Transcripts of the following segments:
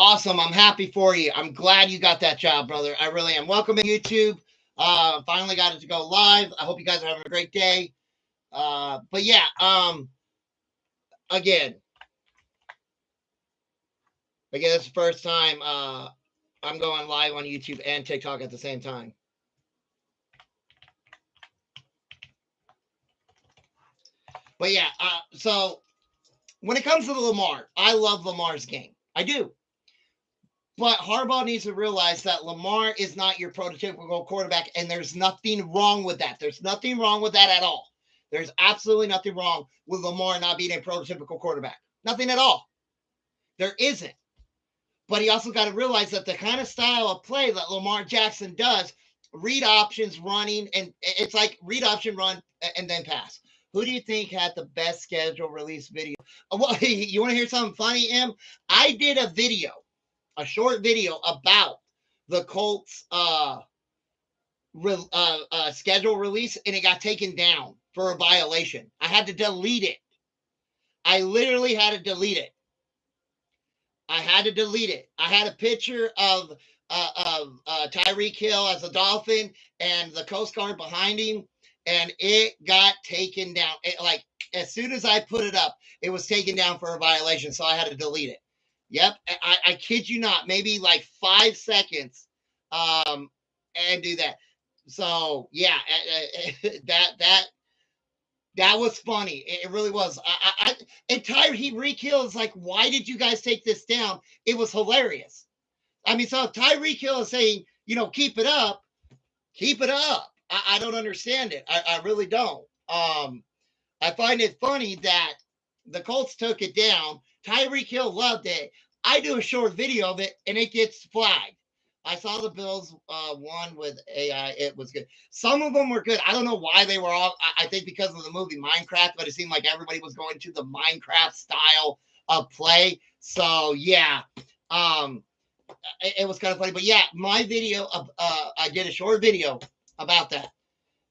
Awesome. I'm happy for you. I'm glad you got that job, brother. I really am. Welcome to YouTube. Finally got it to go live. I hope you guys are having a great day. But yeah, again, it's the first time I'm going live on YouTube and TikTok at the same time. But yeah, so when it comes to the Lamar, I love Lamar's game. I do. But Harbaugh needs to realize that Lamar is not your prototypical quarterback, and there's nothing wrong with that. There's nothing wrong with that at all. There's absolutely nothing wrong with Lamar not being a prototypical quarterback. Nothing at all. There isn't. But he also got to realize that the kind of style of play that Lamar Jackson does, read options, running, and it's like read option, run, and then pass. Who do you think had the best schedule release video? Well, you want to hear something funny, Em? I did a short video about the Colts schedule release, and it got taken down for a violation. I had to delete it. I literally had to delete it. I had to delete it. I had a picture of Tyreek Hill as a Dolphin and the Coast Guard behind him, and it got taken down. Like as soon as I put it up, it was taken down for a violation, so I had to delete it. Yep, I kid you not, maybe like 5 seconds, and do that. So yeah, that was funny. It really was. And Tyreek Hill is like, why did you guys take this down? It was hilarious. I mean, so Tyreek Hill is saying, keep it up, keep it up. I don't understand it. I really don't. I find it funny that the Colts took it down. Tyreek Hill loved it. I do a short video of it, and it gets flagged. I saw the Bills one with AI. It was good. Some of them were good. I don't know why they were all. I think because of the movie Minecraft, but it seemed like everybody was going to the Minecraft style of play. So yeah, it was kind of funny. But yeah, my video of I did a short video about that,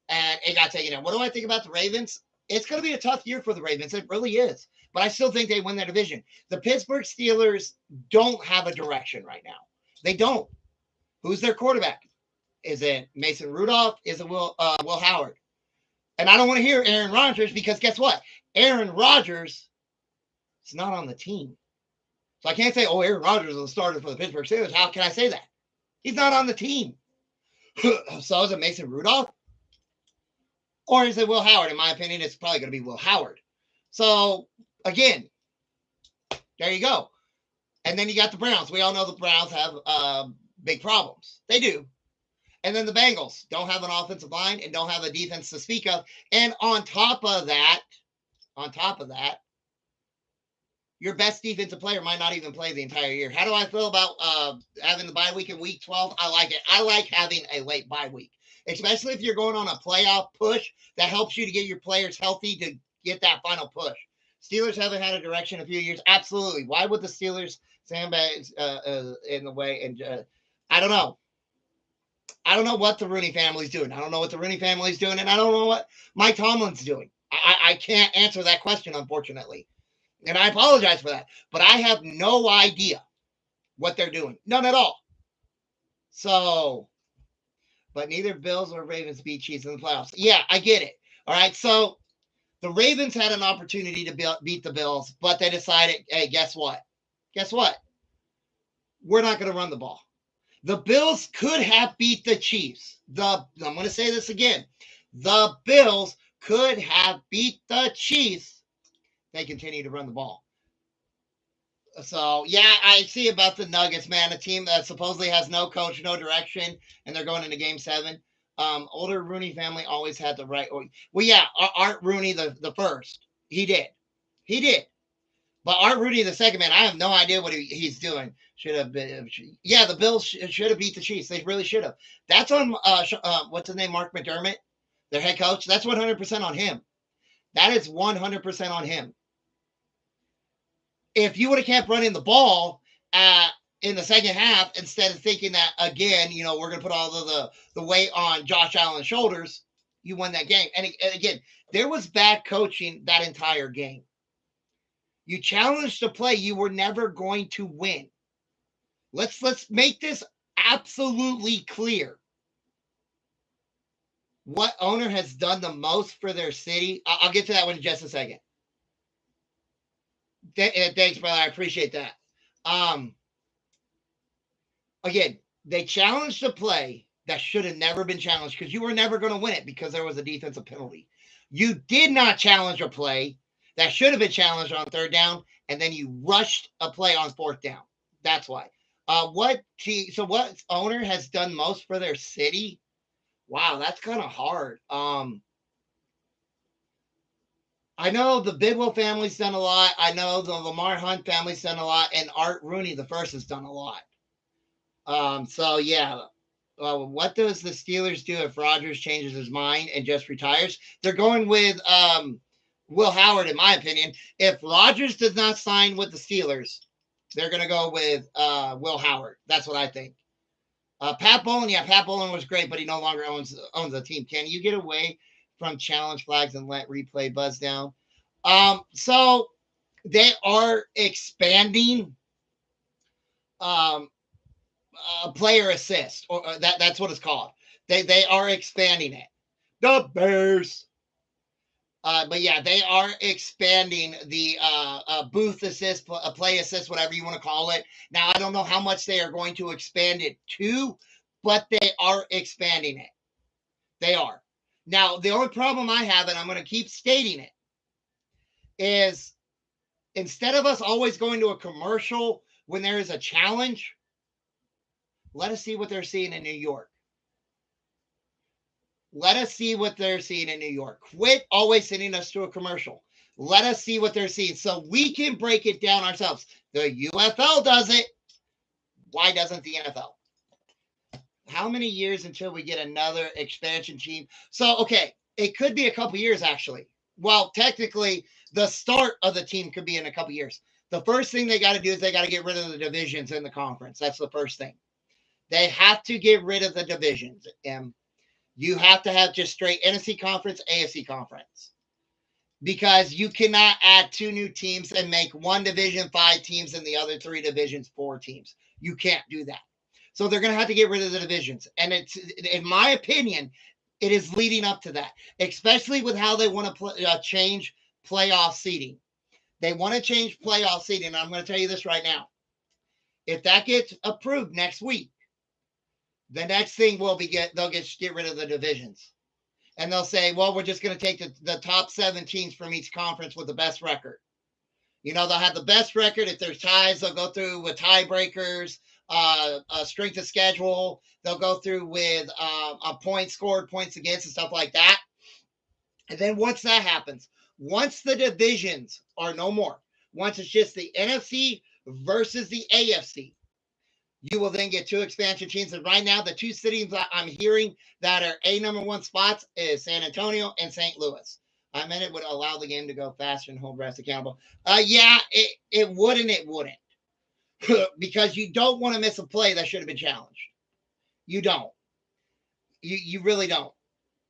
and it got taken down. What do I think about the Ravens? It's going to be a tough year for the Ravens. It really is. But I still think they win their division. The Pittsburgh Steelers don't have a direction right now. They don't. Who's their quarterback? Is it Mason Rudolph? Is it Will Howard? And I don't want to hear Aaron Rodgers because guess what? Aaron Rodgers is not on the team. So I can't say, oh, Aaron Rodgers is the starter for the Pittsburgh Steelers. How can I say that? He's not on the team. So is it Mason Rudolph? Or is it Will Howard? In my opinion, it's probably going to be Will Howard. So, again, there you go. And then you got the Browns. We all know the Browns have big problems. They do. And then the Bengals don't have an offensive line and don't have a defense to speak of. And on top of that, your best defensive player might not even play the entire year. How do I feel about having the bye week in week 12? I like it. I like having a late bye week, especially if you're going on a playoff push that helps you to get your players healthy to get that final push. Steelers haven't had a direction in a few years. Absolutely. Why would the Steelers sandbags in the way? And I don't know. I don't know what the Rooney family's doing. I don't know what the Rooney family's doing, and I don't know what Mike Tomlin's doing. I can't answer that question, unfortunately. And I apologize for that. But I have no idea what they're doing. None at all. So, but neither Bills or Ravens beat Chiefs in the playoffs. Yeah, I get it. All right. So the Ravens had an opportunity to beat the Bills, but they decided, hey, guess what? Guess what? We're not going to run the ball. The Bills could have beat the Chiefs. I'm going to say this again. The Bills could have beat the Chiefs. They continue to run the ball. So, yeah, I see about the Nuggets, man. A team that supposedly has no coach, no direction, and they're going into Game 7. Older Rooney family always had the right. Well, yeah, Art Rooney the first. He did. But Art Rooney the second, man, I have no idea what he's doing. Should have been. Yeah, the Bills should have beat the Chiefs. They really should have. That's on, what's his name, Mark McDermott, their head coach. That's 100% on him. That is 100% on him. If you would have kept running the ball in the second half instead of thinking that, again, we're going to put all of the weight on Josh Allen's shoulders, you won that game. And again, there was bad coaching that entire game. You challenged the play. You were never going to win. Let's make this absolutely clear. What owner has done the most for their city? I'll get to that one in just a second. Thanks, brother. I appreciate that. Um, Again, they challenged a play that should have never been challenged because you were never going to win it because there was a defensive penalty. You did not challenge a play that should have been challenged on third down, and then you rushed a play on fourth down. That's why. What owner has done most for their city? Wow, that's kind of hard. I know the Bidwell family's done a lot. I know the Lamar Hunt family's done a lot, and Art Rooney the first has done a lot. So yeah. What does the Steelers do if Rodgers changes his mind and just retires? They're going with Will Howard, in my opinion. If Rodgers does not sign with the Steelers, they're going to go with Will Howard. That's what I think. Pat Bowlen, yeah, Pat Bowlen was great, but he no longer owns the team. Can you get away from challenge flags and let replay buzz down? So they are expanding player assist, or that's what it's called. They are expanding it. The Bears. But yeah, they are expanding the booth assist, play assist, whatever you want to call it. Now, I don't know how much they are going to expand it to, but they are expanding it. They are. Now, the only problem I have, and I'm going to keep stating it, is instead of us always going to a commercial when there is a challenge, let us see what they're seeing in New York. Let us see what they're seeing in New York. Quit always sending us to a commercial. Let us see what they're seeing so we can break it down ourselves. The UFL does it. Why doesn't the NFL? How many years until we get another expansion team? So, okay, it could be a couple years actually. Well, technically, the start of the team could be in a couple years. The first thing they got to do is they got to get rid of the divisions in the conference. That's the first thing. They have to get rid of the divisions. And you have to have just straight NFC conference, AFC conference. Because you cannot add two new teams and make one division 5 teams and the other 3 divisions 4 teams. You can't do that. So they're going to have to get rid of the divisions. And it's, in my opinion, it is leading up to that, especially with how they want to change playoff seeding. They want to change playoff seeding. And I'm going to tell you this right now. If that gets approved next week, the next thing will be they'll get rid of the divisions. And they'll say, well, we're just going to take the top 7 teams from each conference with the best record. You know, they'll have the best record. If there's ties, they'll go through with tiebreakers, strength of schedule. They'll go through with a point scored, points against, and stuff like that. And then once that happens, once the divisions are no more, once it's just the NFC versus the AFC, you will then get 2 expansion teams. And right now, the 2 cities that I'm hearing that are number 1 spots is San Antonio and St. Louis. I meant it would allow the game to go faster and hold refs accountable. Yeah, it would and it wouldn't. Because you don't want to miss a play that should have been challenged. You don't. You really don't.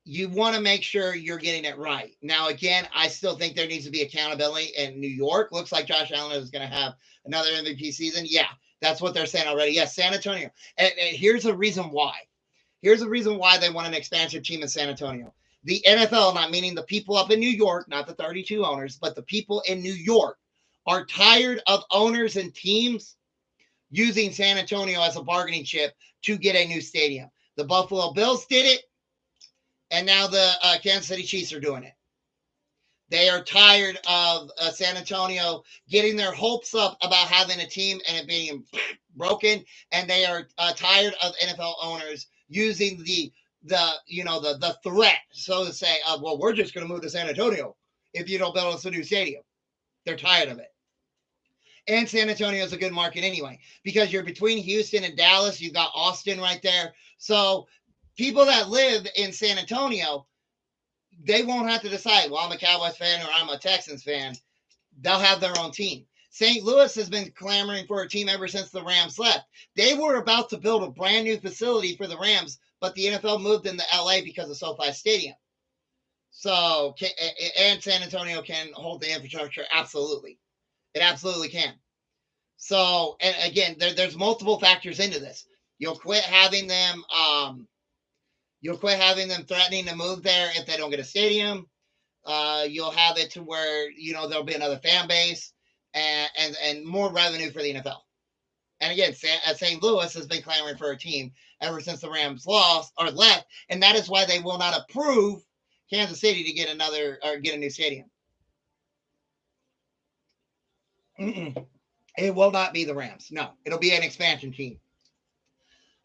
You want to make sure you're getting it right. Now, again, I still think there needs to be accountability in New York. Looks like Josh Allen is going to have another MVP season. Yeah, that's what they're saying already. Yes, San Antonio. And here's a reason why. Here's the reason why they want an expansion team in San Antonio. The NFL, not meaning the people up in New York, not the 32 owners, but the people in New York are tired of owners and teams using San Antonio as a bargaining chip to get a new stadium. The Buffalo Bills did it, and now the Kansas City Chiefs are doing it. They are tired of San Antonio getting their hopes up about having a team and it being broken, and they are tired of NFL owners using the threat, so to say, of, well, we're just going to move to San Antonio if you don't build us a new stadium. They're tired of it. And San Antonio is a good market anyway, because you're between Houston and Dallas. You've got Austin right there. So people that live in San Antonio, they won't have to decide, well, I'm a Cowboys fan or I'm a Texans fan. They'll have their own team. St. Louis has been clamoring for a team ever since the Rams left. They were about to build a brand new facility for the Rams, but the NFL moved into LA because of SoFi Stadium. So, and San Antonio can hold the infrastructure. Absolutely. It absolutely can. So, and again, there's multiple factors into this. You'll quit having them. You'll quit having them threatening to move there if they don't get a stadium. You'll have it to where there'll be another fan base and more revenue for the NFL. And again, St. Louis has been clamoring for a team ever since the Rams lost or left, and that is why they will not approve Kansas City to get a new stadium. Mm-mm. It will not be the Rams. No, it'll be an expansion team.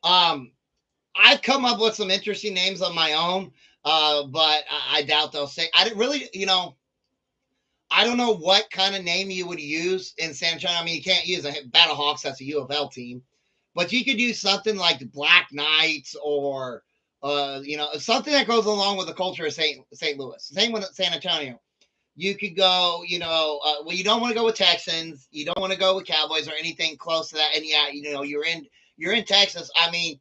I've come up with some interesting names on my own, but I doubt they'll say. I didn't really, I don't know what kind of name you would use in San Antonio. I mean, you can't use a Battlehawks. That's a U of L team, but you could use something like the Black Knights or, something that goes along with the culture of St. Louis. Same with San Antonio. You could go, well, you don't want to go with Texans. You don't want to go with Cowboys or anything close to that. And yeah, you're in Texas. I mean,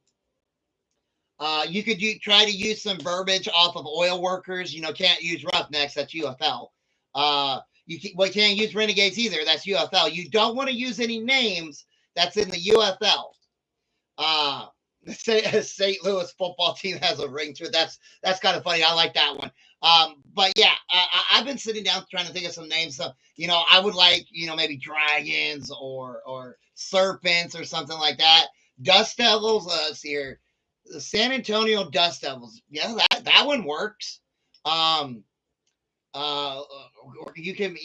you could try to use some verbiage off of oil workers. Can't use Roughnecks. That's UFL. Can't use Renegades either. That's UFL. You don't want to use any names that's in the UFL. The St. Louis football team has a ring to it. That's kind of funny. I like that one. But yeah, I've been sitting down trying to think of some names. So, I would like, maybe Dragons or Serpents or something like that. Dust Devils, let's see here. The San Antonio Dust Devils. Yeah, that one works. You can,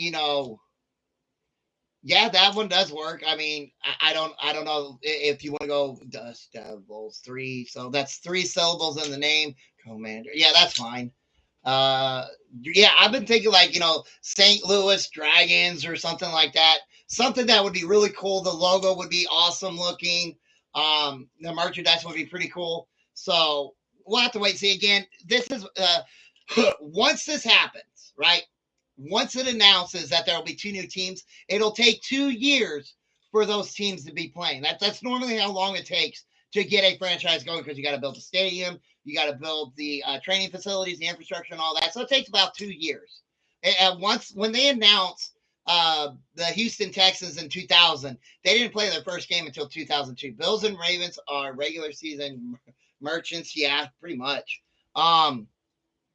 yeah, that one does work. I mean, I don't know if you want to go Dust Devils 3. So that's 3 syllables in the name. Commander. Yeah, that's fine. Yeah, I've been thinking like, St. Louis Dragons or something like that. Something that would be really cool. The logo would be awesome looking. The merchandise would be pretty cool. So we'll have to wait and see. Again, this is once this happens, right? Once it announces that there will be 2 new teams, it'll take 2 years for those teams to be playing. That's normally how long it takes to get a franchise going, because you got to build a stadium, you got to build the training facilities, the infrastructure, and all that. So it takes about 2 years. And when they announced the Houston Texans in 2000, they didn't play their first game until 2002. Bills and Ravens are regular season merchants. Yeah, pretty much.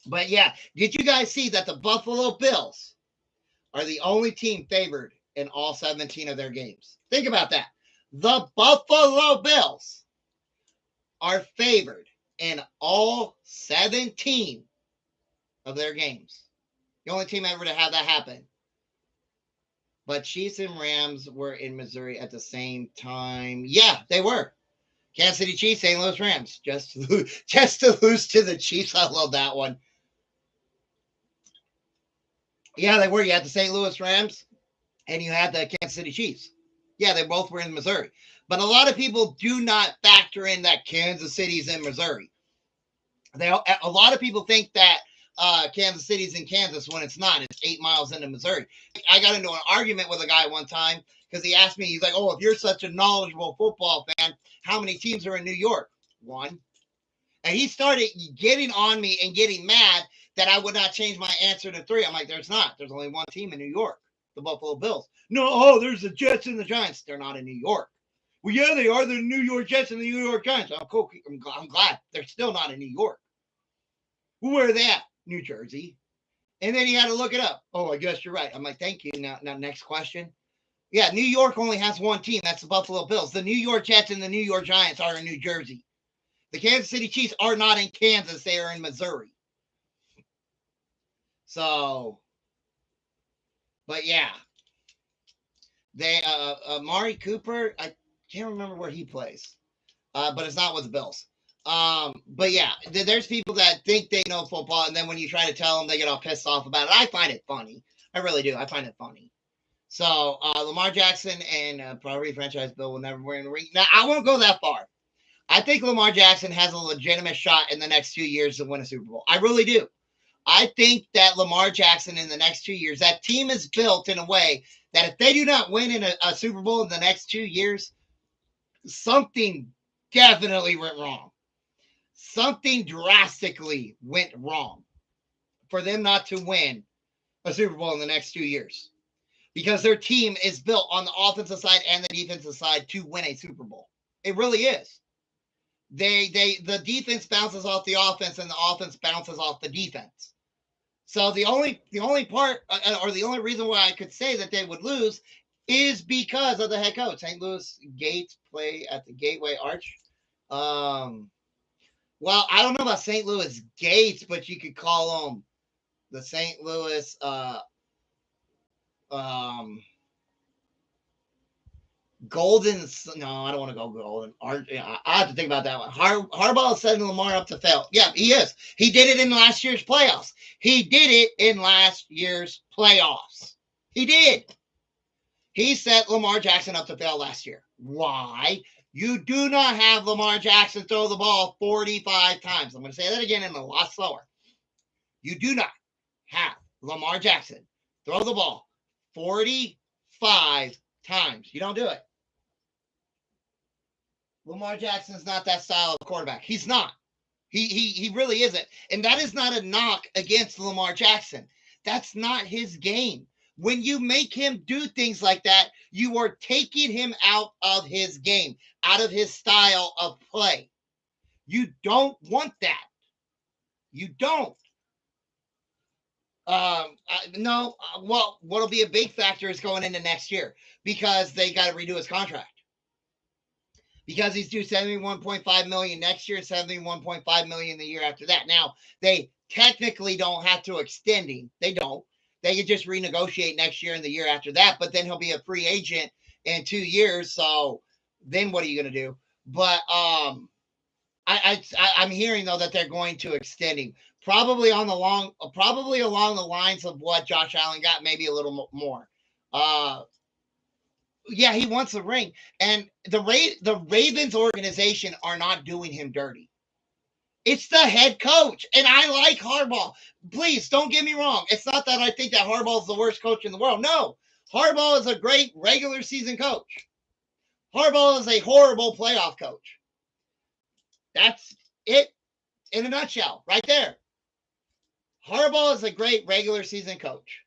But yeah, did you guys see that the Buffalo Bills are the only team favored in all 17 of their games? Think about that. The Buffalo Bills are favored in all 17 of their games. The only team ever to have that happen. But Chiefs and Rams were in Missouri at the same time. Yeah, they were. Kansas City Chiefs, St. Louis Rams. Just to lose to the Chiefs. I love that one. Yeah, they were. You had the St. Louis Rams and you had the Kansas City Chiefs. Yeah, they both were in Missouri. But a lot of people do not factor in that Kansas City's in Missouri. A lot of people think that Kansas City's in Kansas when it's not. It's 8 miles into Missouri. I got into an argument with a guy one time because he asked me, he's like, oh, if you're such a knowledgeable football fan, how many teams are in New York? 1. And he started getting on me and getting mad that I would not change my answer to 3. I'm like, there's not. There's only 1 team in New York, the Buffalo Bills. No, there's the Jets and the Giants. They're not in New York. Well, yeah, they are. The New York Jets and the New York Giants. I'm cool. I'm glad. They're still not in New York. Well, where are they at? New Jersey. And then he had to look it up. Oh, I guess you're right. I'm like, thank you. Now next question. Yeah, New York only has 1 team. That's the Buffalo Bills. The New York Jets and the New York Giants are in New Jersey. The Kansas City Chiefs are not in Kansas. They are in Missouri. So, but yeah. They, Amari Cooper, I can't remember where he plays, but it's not with the Bills. But yeah, there's people that think they know football, and then when you try to tell them, they get all pissed off about it. I find it funny. I really do. I find it funny. So, Lamar Jackson and probably franchise Bill will never win the ring. Now, I won't go that far. I think Lamar Jackson has a legitimate shot in the next 2 years to win a Super Bowl. I really do. I think that Lamar Jackson in the next 2 years, that team is built in a way that if they do not win in a Super Bowl in the next 2 years, something definitely went wrong. Something drastically went wrong for them not to win a Super Bowl in the next 2 years. because their team is built on the offensive side and the defensive side to win a Super Bowl. It really is. The defense bounces off the offense and the offense bounces off the defense. So the only part or the only reason why I could say that they would lose is because of the head coach. St. Louis Gates play at the Gateway Arch. Well, I don't know about St. Louis Gates, but you could call them the St. Louis Golden. No, I don't want to go Golden. I have to think about that one. Harbaugh is setting Lamar up to fail. Yeah, he is. He did it in last year's playoffs. He did it in last year's playoffs. He did. He set Lamar Jackson up to fail last year. Why? You do not have Lamar Jackson throw the ball 45 times. I'm going to say that again and a lot slower. You do not have Lamar Jackson throw the ball 45 times. You don't do it. Lamar Jackson's not that style of quarterback. He's not. He really isn't. And that is not a knock against Lamar Jackson. That's not his game. When you make him do things like that, you are taking him out of his game, out of his style of play. You don't want that. You don't. No. Well, what'll be a big factor is going into next year because they got to redo his contract. Because he's due $71.5 million next year, $71.5 million the year after that. Now, they technically don't have to extend him. They don't. They could just renegotiate next year and the year after that, but then he'll be a free agent in 2 years. So then what are you going to do? But I'm hearing though that they're going to extend him, probably along the lines of what Josh Allen got, maybe a little more. Yeah, he wants a ring, and the Ravens organization are not doing him dirty. It's the head coach, and I like Harbaugh. Please don't get me wrong. It's not that I think that Harbaugh is the worst coach in the world. No, Harbaugh is a great regular season coach. Harbaugh is a horrible playoff coach. That's it in a nutshell, right there. Harbaugh is a great regular season coach.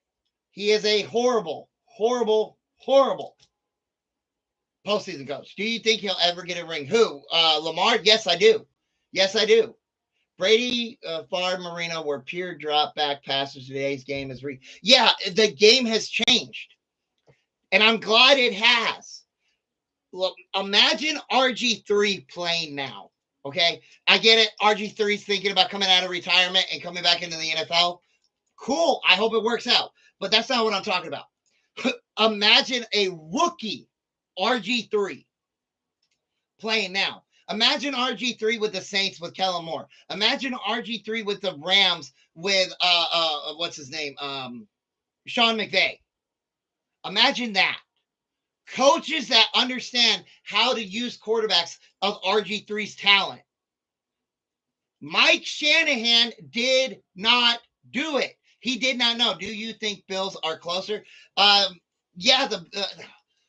He is a horrible, horrible, horrible postseason coach. Do you think he'll ever get a ring? Who? Lamar? Yes, I do. Yes, I do. Brady, Favre, Marino were pure drop back passes. Today's game is yeah, the game has changed, and I'm glad it has. Look, imagine RG3 playing now. Okay, I get it. RG3's thinking about coming out of retirement and coming back into the NFL. Cool. I hope it works out, but that's not what I'm talking about. Imagine a rookie RG3 playing now. Imagine RG3 with the Saints with Kellen Moore. Imagine RG3 with the Rams with what's his name? Sean McVay. Imagine that. Coaches that understand how to use quarterbacks of RG3's talent. Mike Shanahan did not do it. He did not know. Do you think Bills are closer? Yeah,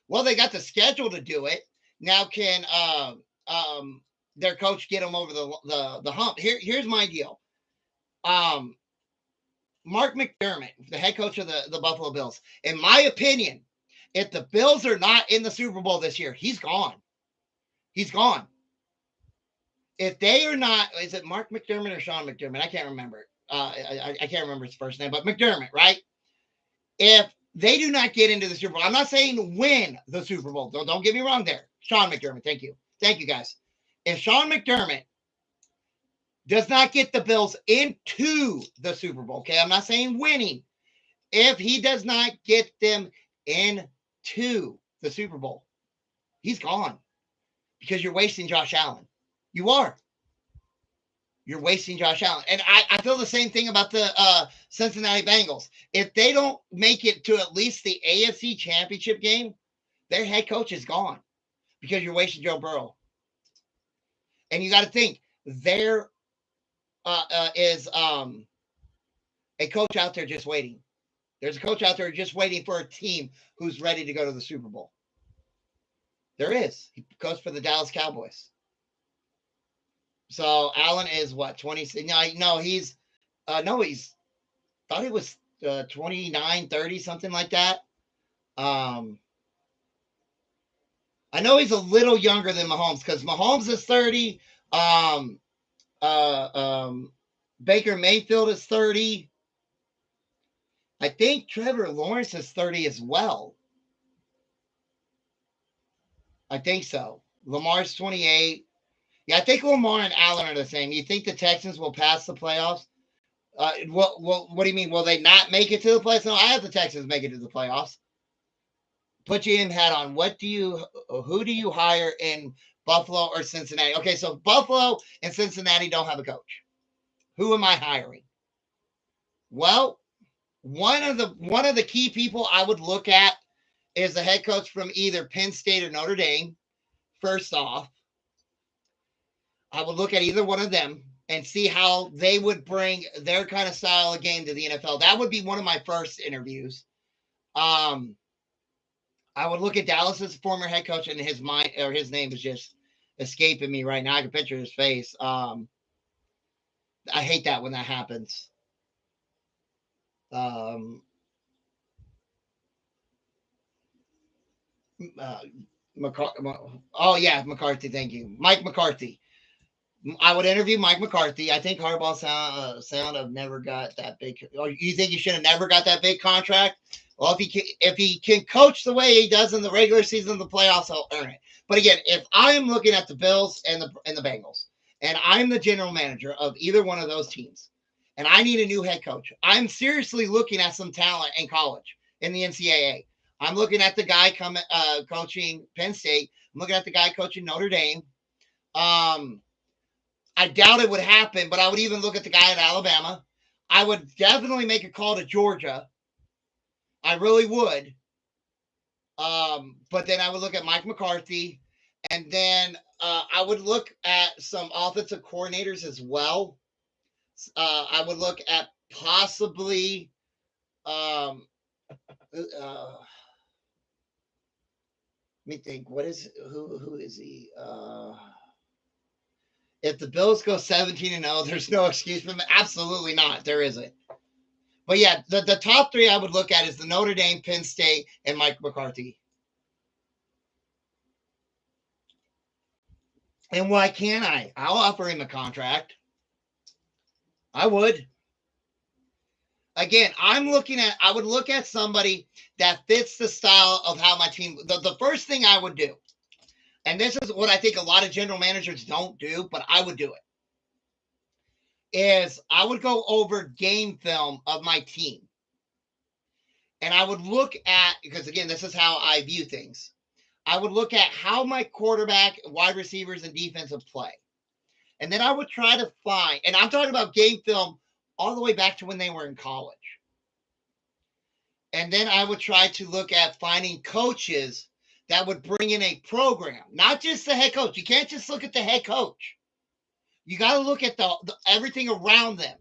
well, they got the schedule to do it. Now can their coach get them over the hump? Here's my deal. Mark McDermott, the head coach of the Buffalo Bills, in my opinion, if the Bills are not in the Super Bowl this year, he's gone. He's gone. If they are not, is it Mark McDermott or Sean McDermott? I can't remember. I can't remember his first name, but McDermott, right? If they do not get into the Super Bowl, I'm not saying win the Super Bowl. Don't get me wrong there. Sean McDermott, thank you. Thank you, guys. If Sean McDermott does not get the Bills into the Super Bowl, okay, I'm not saying winning. If he does not get them into the Super Bowl, he's gone because you're wasting Josh Allen. You are. You're wasting Josh Allen. And I feel the same thing about the Cincinnati Bengals. If they don't make it to at least the AFC Championship game, their head coach is gone because you're wasting Joe Burrow. And you got to think, there is a coach out there just waiting. There's a coach out there just waiting for a team who's ready to go to the Super Bowl. There is. He goes for the Dallas Cowboys. So Allen is what, 20? No, he's thought he was 29, 30, something like that. I know he's a little younger than Mahomes because Mahomes is 30. Um, Baker Mayfield is 30. I think Trevor Lawrence is 30 as well. I think so. Lamar's 28. Yeah, I think Lamar and Allen are the same. You think the Texans will pass the playoffs? What do you mean? Will they not make it to the playoffs? No, I have the Texans make it to the playoffs. Put your in hat on. Who do you hire in Buffalo or Cincinnati? Okay, so Buffalo and Cincinnati don't have a coach. Who am I hiring? Well, one of the key people I would look at is the head coach from either Penn State or Notre Dame. First off, I would look at either one of them and see how they would bring their kind of style of game to the NFL. That would be one of my first interviews. I would look at Dallas's former head coach, and his name is just escaping me right now. I can picture his face. I hate that when that happens. McCarthy. Thank you, Mike McCarthy. I would interview Mike McCarthy. I think Harbaugh sound of never got that big. Or you think he should have never got that big contract? Well, if he can coach the way he does in the regular season, the playoffs, he'll earn it. But again, if I am looking at the Bills and the Bengals, and I'm the general manager of either one of those teams, and I need a new head coach, I'm seriously looking at some talent in college in the NCAA. I'm looking at the guy coaching Penn State. I'm looking at the guy coaching Notre Dame. I doubt it would happen, but I would even look at the guy at Alabama. I would definitely make a call to Georgia. I really would. But then I would look at Mike McCarthy, and then I would look at some offensive coordinators as well. I would look at possibly let me think. Who is he? If the Bills go 17-0, there's no excuse for them. Absolutely not. There isn't. But yeah, the top three I would look at is the Notre Dame, Penn State, and Mike McCarthy. And why can't I? I'll offer him a contract. I would. Again, I would look at somebody that fits the style of how my team. The first thing I would do, and this is what I think a lot of general managers don't do, but I would do it, is I would go over game film of my team. And I would look at, because again, this is how I view things. I would look at how my quarterback, wide receivers, and defensive play. And then I would try to find, and I'm talking about game film all the way back to when they were in college. And then I would try to look at finding coaches that would bring in a program, not just the head coach. You can't just look at the head coach. You got to look at the everything around them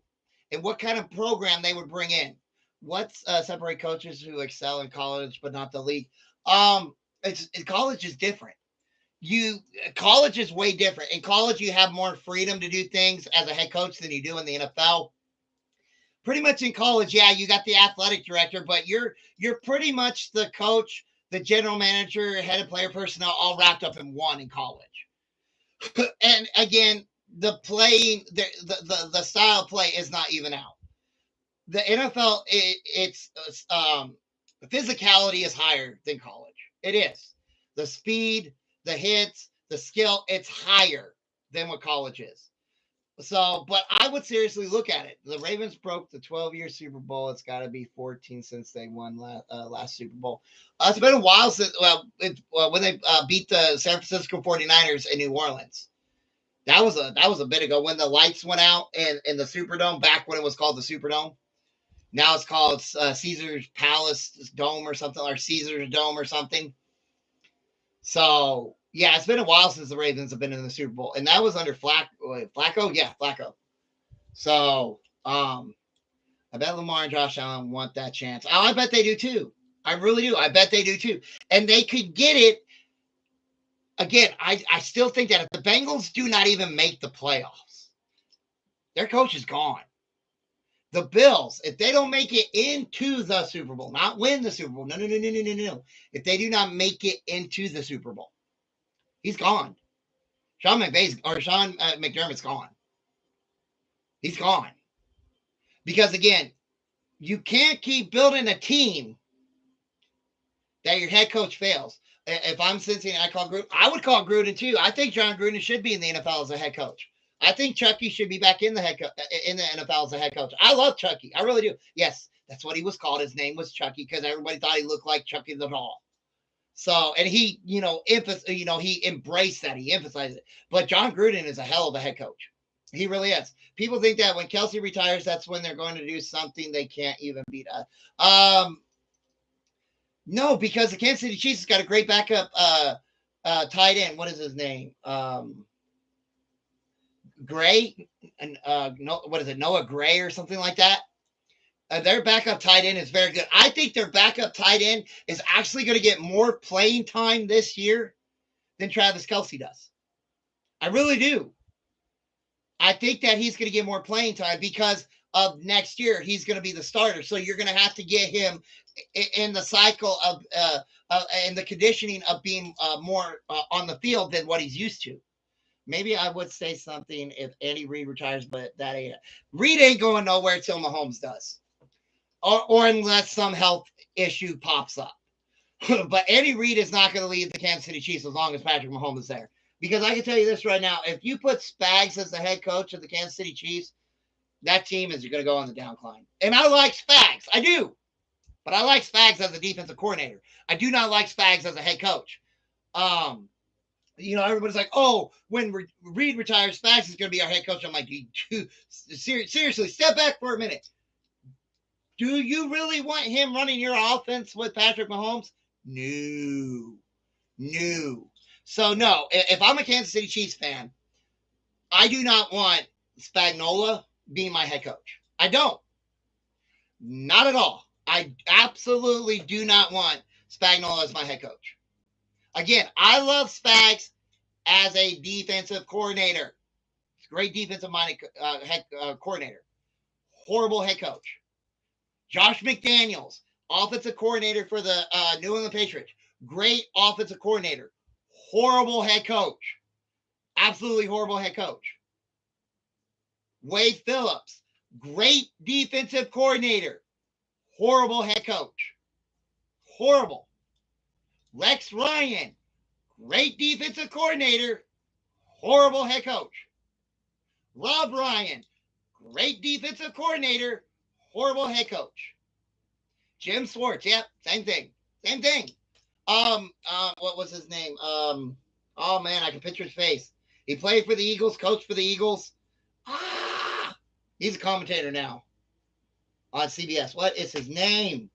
and what kind of program they would bring in. What's separate coaches who excel in college but not the league? College is different. College is way different. In college, you have more freedom to do things as a head coach than you do in the NFL. Pretty much in college, yeah, you got the athletic director, but you're pretty much the coach, the general manager, head of player personnel, all wrapped up in one in college. And again, the playing, the style of play is not even out. The NFL, it's physicality is higher than college. It is. The speed, the hits, the skill, it's higher than what college is. So, but I would seriously look at it. The Ravens broke the 12-year Super Bowl. It's got to be 14 since they won last Super Bowl. It's been a while since when they beat the San Francisco 49ers in New Orleans. That was a bit ago when the lights went out in the Superdome, back when it was called the Superdome. Now it's called Caesar's Palace Dome or something, or Caesar's Dome or something. So, yeah, it's been a while since the Ravens have been in the Super Bowl. And that was under Flacco? Yeah, Flacco. So, I bet Lamar and Josh Allen want that chance. Oh, I bet they do too. I really do. I bet they do too. And they could get it. Again, I still think that if the Bengals do not even make the playoffs, their coach is gone. The Bills, if they don't make it into the Super Bowl, not win the Super Bowl, no. If they do not make it into the Super Bowl, he's gone. Sean McDermott's gone. He's gone. Because again, you can't keep building a team that your head coach fails. If I'm Cincinnati, I would call Gruden too. I think John Gruden should be in the NFL as a head coach. I think Chucky should be back in the NFL as a head coach. I love Chucky. I really do. Yes, that's what he was called. His name was Chucky because everybody thought he looked like Chucky the doll. So, and he, he embraced that. He emphasized it. But John Gruden is a hell of a head coach. He really is. People think that when Kelsey retires, that's when they're going to do something they can't even beat. No, because the Kansas City Chiefs has got a great backup tight end. What is his name? Gray, and what is it? Noah Gray or something like that. Their backup tight end is very good. I think their backup tight end is actually going to get more playing time this year than Travis Kelce does. I really do. I think that he's going to get more playing time because of next year. He's going to be the starter. So you're going to have to get him in the cycle of and the conditioning of being more on the field than what he's used to. Maybe I would say something if Andy Reid retires, but that ain't it. Reid ain't going nowhere till Mahomes does. Or unless some health issue pops up. But Andy Reid is not going to leave the Kansas City Chiefs as long as Patrick Mahomes is there. Because I can tell you this right now, if you put Spags as the head coach of the Kansas City Chiefs, that team is going to go on the downcline. And I like Spags. I do. But I like Spags as a defensive coordinator. I do not like Spags as a head coach. Everybody's like, oh, when Reid retires, Spags is going to be our head coach. I'm like, seriously, step back for a minute. Do you really want him running your offense with Patrick Mahomes? No. So, no, if I'm a Kansas City Chiefs fan, I do not want Spagnuolo being my head coach. I don't. Not at all. I absolutely do not want Spagnuolo as my head coach. Again, I love Spags as a defensive coordinator. Great defensive-minded head coordinator. Horrible head coach. Josh McDaniels, offensive coordinator for the New England Patriots. Great offensive coordinator. Horrible head coach. Absolutely horrible head coach. Wade Phillips, great defensive coordinator. Horrible head coach. Horrible. Rex Ryan, great defensive coordinator. Horrible head coach. Rob Ryan, great defensive coordinator. Horrible head coach. Jim Schwartz, yep, same thing. What was his name? Oh man, I can picture his face. He played for the Eagles, coached for the Eagles. He's a commentator now on CBS. What is his name?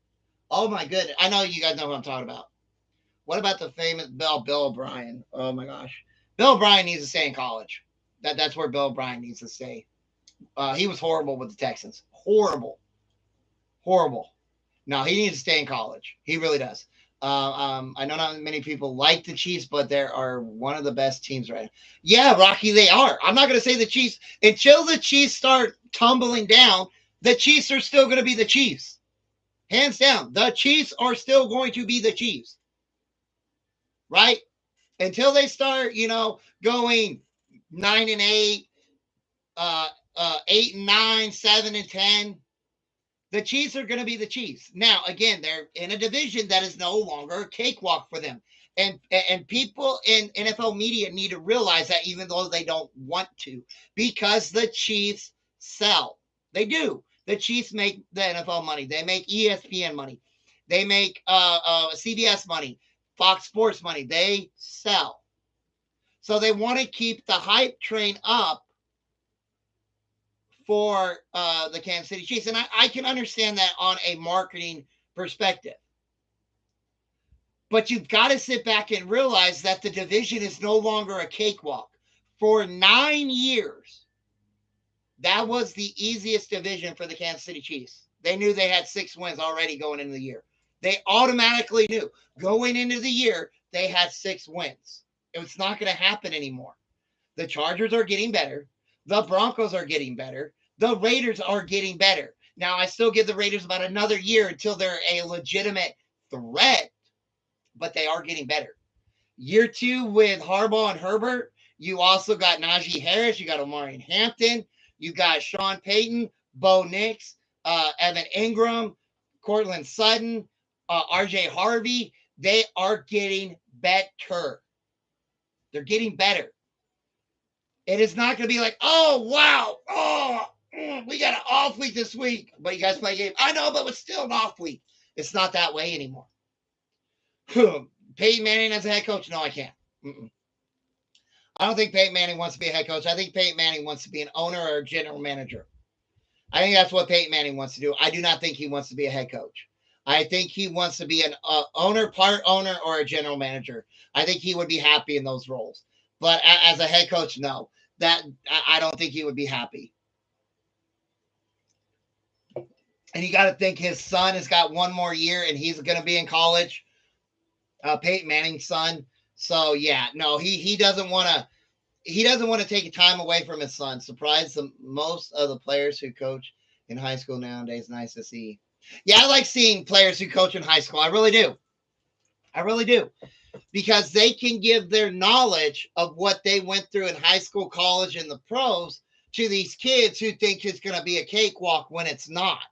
Oh my goodness. I know you guys know who I'm talking about. What about the famous Bill O'Brien? Oh my gosh. Bill O'Brien needs to stay in college. That's where Bill O'Brien needs to stay. He was horrible with the Texans. Horrible. No, he needs to stay in college. He really does. I know not many people like the Chiefs, but they are one of the best teams right now. Yeah, Rocky, they are. I'm not going to say the Chiefs. Until the Chiefs start tumbling down, the Chiefs are still going to be the Chiefs. Hands down. The Chiefs are still going to be the Chiefs. Right? Until they start, going 9-8, 8-9, 7-10. The Chiefs are going to be the Chiefs. Now, again, they're in a division that is no longer a cakewalk for them. And people in NFL media need to realize that, even though they don't want to, because the Chiefs sell. They do. The Chiefs make the NFL money. They make ESPN money. They make CBS money, Fox Sports money. They sell. So they want to keep the hype train up for the Kansas City Chiefs. And I can understand that on a marketing perspective. But you've got to sit back and realize that the division is no longer a cakewalk. For 9 years, that was the easiest division for the Kansas City Chiefs. They knew they had 6 wins already going into the year. They automatically knew going into the year, they had 6 wins. It's not going to happen anymore. The Chargers are getting better. The Broncos are getting better. The Raiders are getting better. Now, I still give the Raiders about another year until they're a legitimate threat, but they are getting better. Year 2 with Harbaugh and Herbert, you also got Najee Harris, you got Omarion Hampton, you got Sean Payton, Bo Nix, Evan Ingram, Cortland Sutton, RJ Harvey. They are getting better. They're getting better. It is not going to be like, oh, wow, we got an off week this week, but you guys play a game. I know, but it's still an off week. It's not that way anymore. Peyton Manning as a head coach? No, I can't. Mm-mm. I don't think Peyton Manning wants to be a head coach. I think Peyton Manning wants to be an owner or a general manager. I think that's what Peyton Manning wants to do. I do not think he wants to be a head coach. I think he wants to be an owner, part owner, or a general manager. I think he would be happy in those roles. But as a head coach, no. That I don't think he would be happy. And you got to think his son has got one more year, and he's going to be in college. Peyton Manning's son. So yeah, no, he doesn't want to. He doesn't want to take time away from his son. Surprise most of the players who coach in high school nowadays. Nice to see. Yeah, I like seeing players who coach in high school. I really do. I really do. Because they can give their knowledge of what they went through in high school, college, and the pros to these kids who think it's going to be a cakewalk when it's not.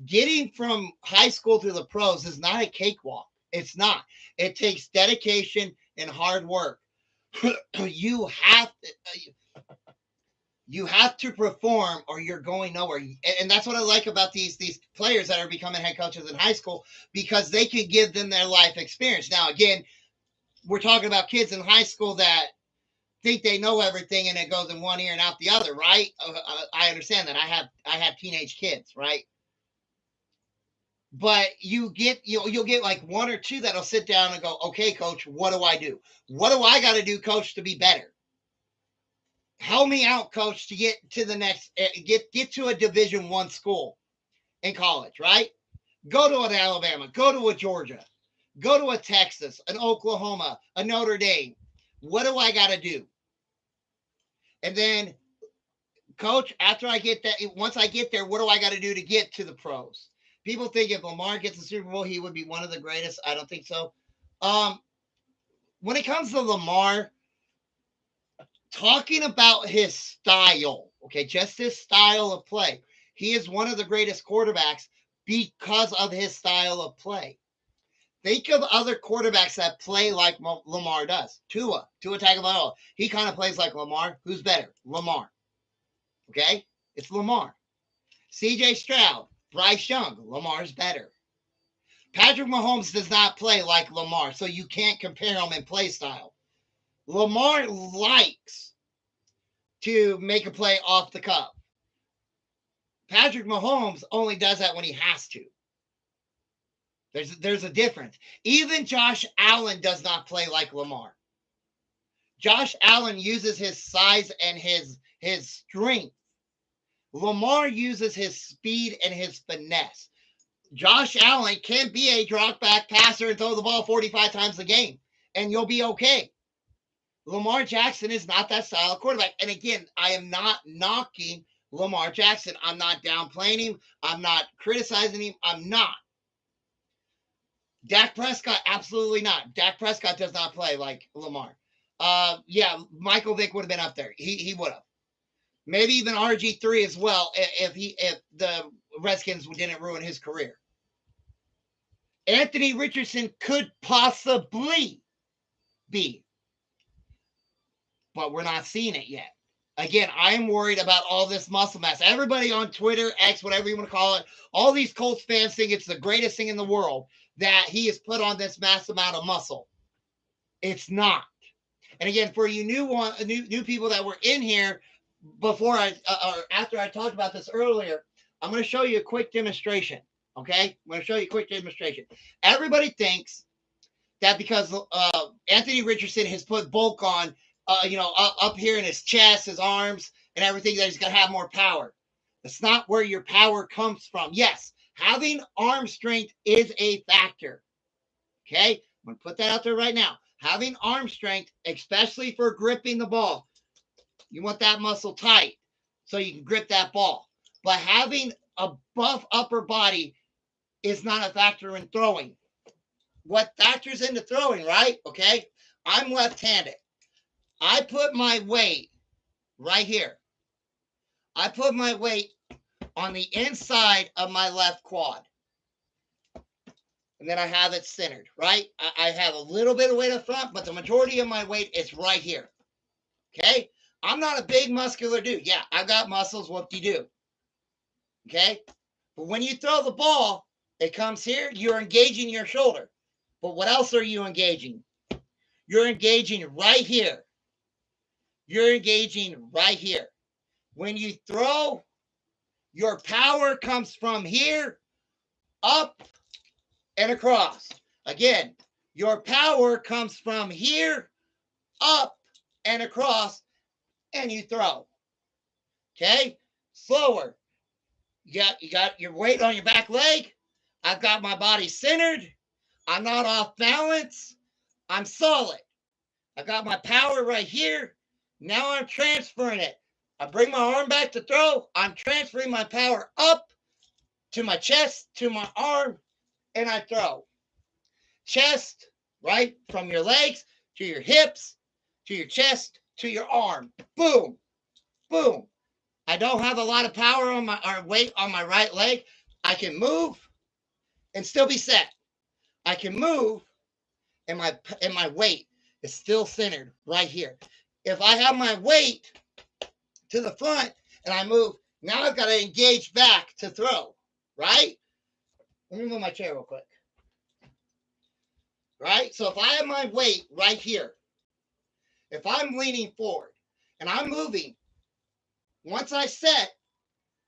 Getting from high school to the pros is not a cakewalk. It's not. It takes dedication and hard work. You have to perform or you're going nowhere. And that's what I like about these players that are becoming head coaches in high school, because they can give them their life experience. Now, again, we're talking about kids in high school that think they know everything and it goes in one ear and out the other, right? I understand that. I have teenage kids, right? But you'll get like one or two that'll sit down and go, okay, coach, what do I do? What do I got to do, coach, to be better? Help me out, coach, to get to the next, get to a Division I school in college, right? Go to an Alabama, go to a Georgia, go to a Texas, an Oklahoma, a Notre Dame. What do I got to do? And then, coach, after I get that, once I get there, what do I got to do to get to the pros? People think if Lamar gets the Super Bowl, he would be one of the greatest. I don't think so. When it comes to Lamar, talking about his style, okay, just his style of play, he is one of the greatest quarterbacks because of his style of play. Think of other quarterbacks that play like Lamar does. Tua Tagovailoa. He kind of plays like Lamar. Who's better? Lamar. Okay? It's Lamar. CJ Stroud, Bryce Young. Lamar's better. Patrick Mahomes does not play like Lamar, so you can't compare him in play style. Lamar likes to make a play off the cuff. Patrick Mahomes only does that when he has to. There's a difference. Even Josh Allen does not play like Lamar. Josh Allen uses his size and his strength. Lamar uses his speed and his finesse. Josh Allen can be a drop back passer and throw the ball 45 times a game, and you'll be okay. Lamar Jackson is not that style of quarterback. And again, I am not knocking Lamar Jackson. I'm not downplaying him. I'm not criticizing him. I'm not. Dak Prescott, absolutely not. Dak Prescott does not play like Lamar. Yeah, Michael Vick would have been up there. He would have. Maybe even RG3 as well if the Redskins didn't ruin his career. Anthony Richardson could possibly be, but we're not seeing it yet. Again, I am worried about all this muscle mass. Everybody on Twitter, X, whatever you want to call it, all these Colts fans think it's the greatest thing in the world that he has put on this massive amount of muscle. It's not. And again, for you new people that were in here before or after I talked about this earlier, I'm going to show you a quick demonstration. Okay, I'm going to show you a quick demonstration. Everybody thinks that because Anthony Richardson has put bulk on, up here in his chest, his arms, and everything, that he's going to have more power. That's not where your power comes from. Yes, having arm strength is a factor. Okay, I'm going to put that out there right now. Having arm strength, especially for gripping the ball, you want that muscle tight so you can grip that ball. But having a buff upper body is not a factor in throwing. What factors into throwing, right? Okay. I'm left-handed. I put my weight right here. I put my weight on the inside of my left quad. And then I have it centered, right? I have a little bit of weight up front, but the majority of my weight is right here. Okay? I'm not a big muscular dude. Yeah, I've got muscles, whoop-de-doo. Okay? But when you throw the ball, it comes here, you're engaging your shoulder. But what else are you engaging? You're engaging right here. You're engaging right here. When you throw, your power comes from here, up, and across. Again, your power comes from here, up, and across, and you throw. Okay? Slower. You got your weight on your back leg. I've got my body centered. I'm not off balance. I'm solid. I got my power right here. Now I'm transferring it. I bring my arm back to throw. I'm transferring my power up to my chest, to my arm, and I throw. Chest, right? From your legs to your hips, to your chest, to your arm. Boom. Boom. I don't have a lot of power on my or weight on my right leg. I can move and still be set. I can move and my weight is still centered right here. If I have my weight to the front and I move, now I've got to engage back to throw, right? Let me move my chair real quick. Right? So if I have my weight right here, if I'm leaning forward and I'm moving, once I set,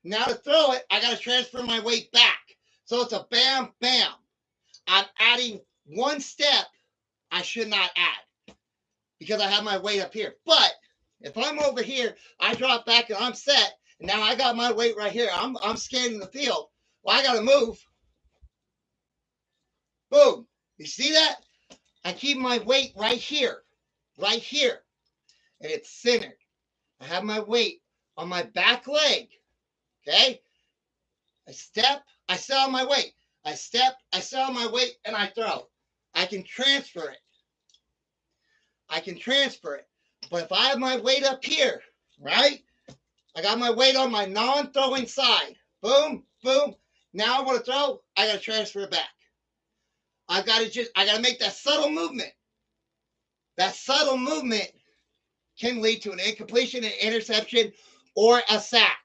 now to throw it, I got to transfer my weight back. So it's a bam, bam. I'm adding one step I should not add because I have my weight up here. But if I'm over here, I drop back and I'm set, and now I got my weight right here. I'm scanning the field. Well, I got to move. Boom. You see that? I keep my weight right here, and it's centered. I have my weight on my back leg. Okay? I step, I set on my weight. I step, I set on my weight, and I throw. I can transfer it. But if I have my weight up here, right? I got my weight on my non-throwing side. Boom, boom. Now I want to throw. I got to transfer it back. I got to make that subtle movement. That subtle movement can lead to an incompletion, an interception, or a sack.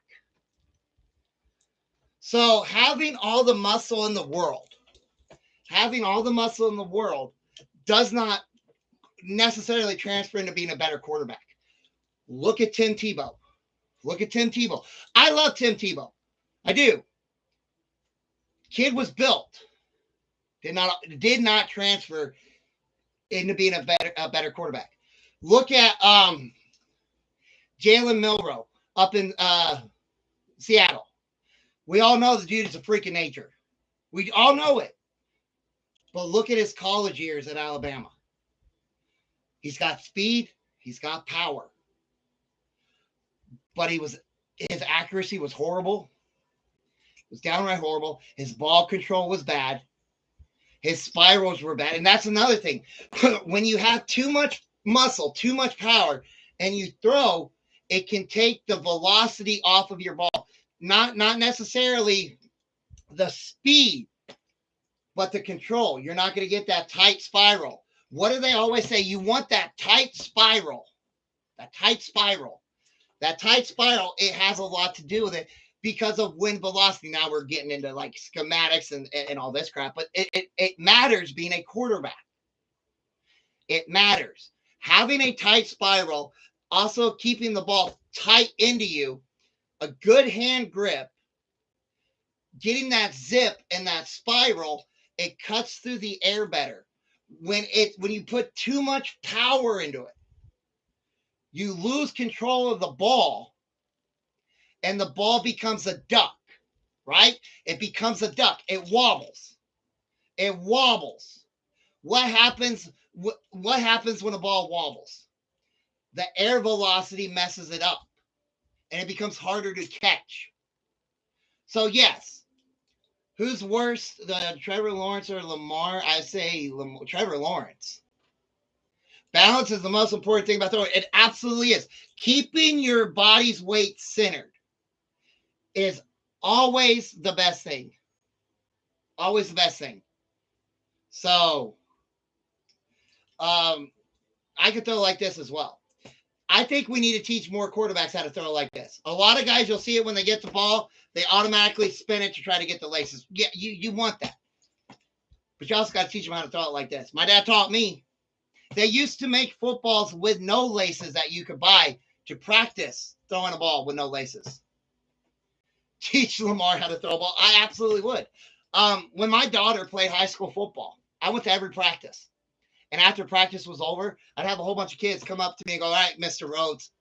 So having all the muscle in the world does not necessarily transfer into being a better quarterback. Look at Tim Tebow. I love Tim Tebow. I do. Kid was built. Did not transfer into being a better quarterback. Look at Jalen Milroe up in Seattle. We all know the dude is a freak of nature. We all know it. But look at his college years at Alabama. He's got speed. He's got power. But his accuracy was horrible. It was downright horrible. His ball control was bad. His spirals were bad. And that's another thing. When you have too much muscle, too much power, and you throw, it can take the velocity off of your ball. Not necessarily the speed, but the control. You're not going to get that tight spiral. What do they always say? You want that tight spiral. That tight spiral, it has a lot to do with it because of wind velocity. Now we're getting into like schematics and all this crap, but it matters being a quarterback. It matters. Having a tight spiral, also keeping the ball tight into you, a good hand grip, getting that zip and that spiral, it cuts through the air better. When you put too much power into it, you lose control of the ball and the ball becomes a duck, right? It becomes a duck. It wobbles. What happens when a ball wobbles? The air velocity messes it up and it becomes harder to catch. So yes, who's worse, the Trevor Lawrence or Lamar? I say Trevor Lawrence. Balance is the most important thing about throwing. It absolutely is. Keeping your body's weight centered is always the best thing. Always the best thing. So, I could throw like this as well. I think we need to teach more quarterbacks how to throw like this. A lot of guys, you'll see it when they get the ball, they automatically spin it to try to get the laces. Yeah, you want that. But you also got to teach them how to throw it like this. My dad taught me. They used to make footballs with no laces that you could buy to practice throwing a ball with no laces. Teach Lamar how to throw a ball. I absolutely would. When my daughter played high school football, I went to every practice. And after practice was over, I'd have a whole bunch of kids come up to me and go, all right, Mr. Rhodes,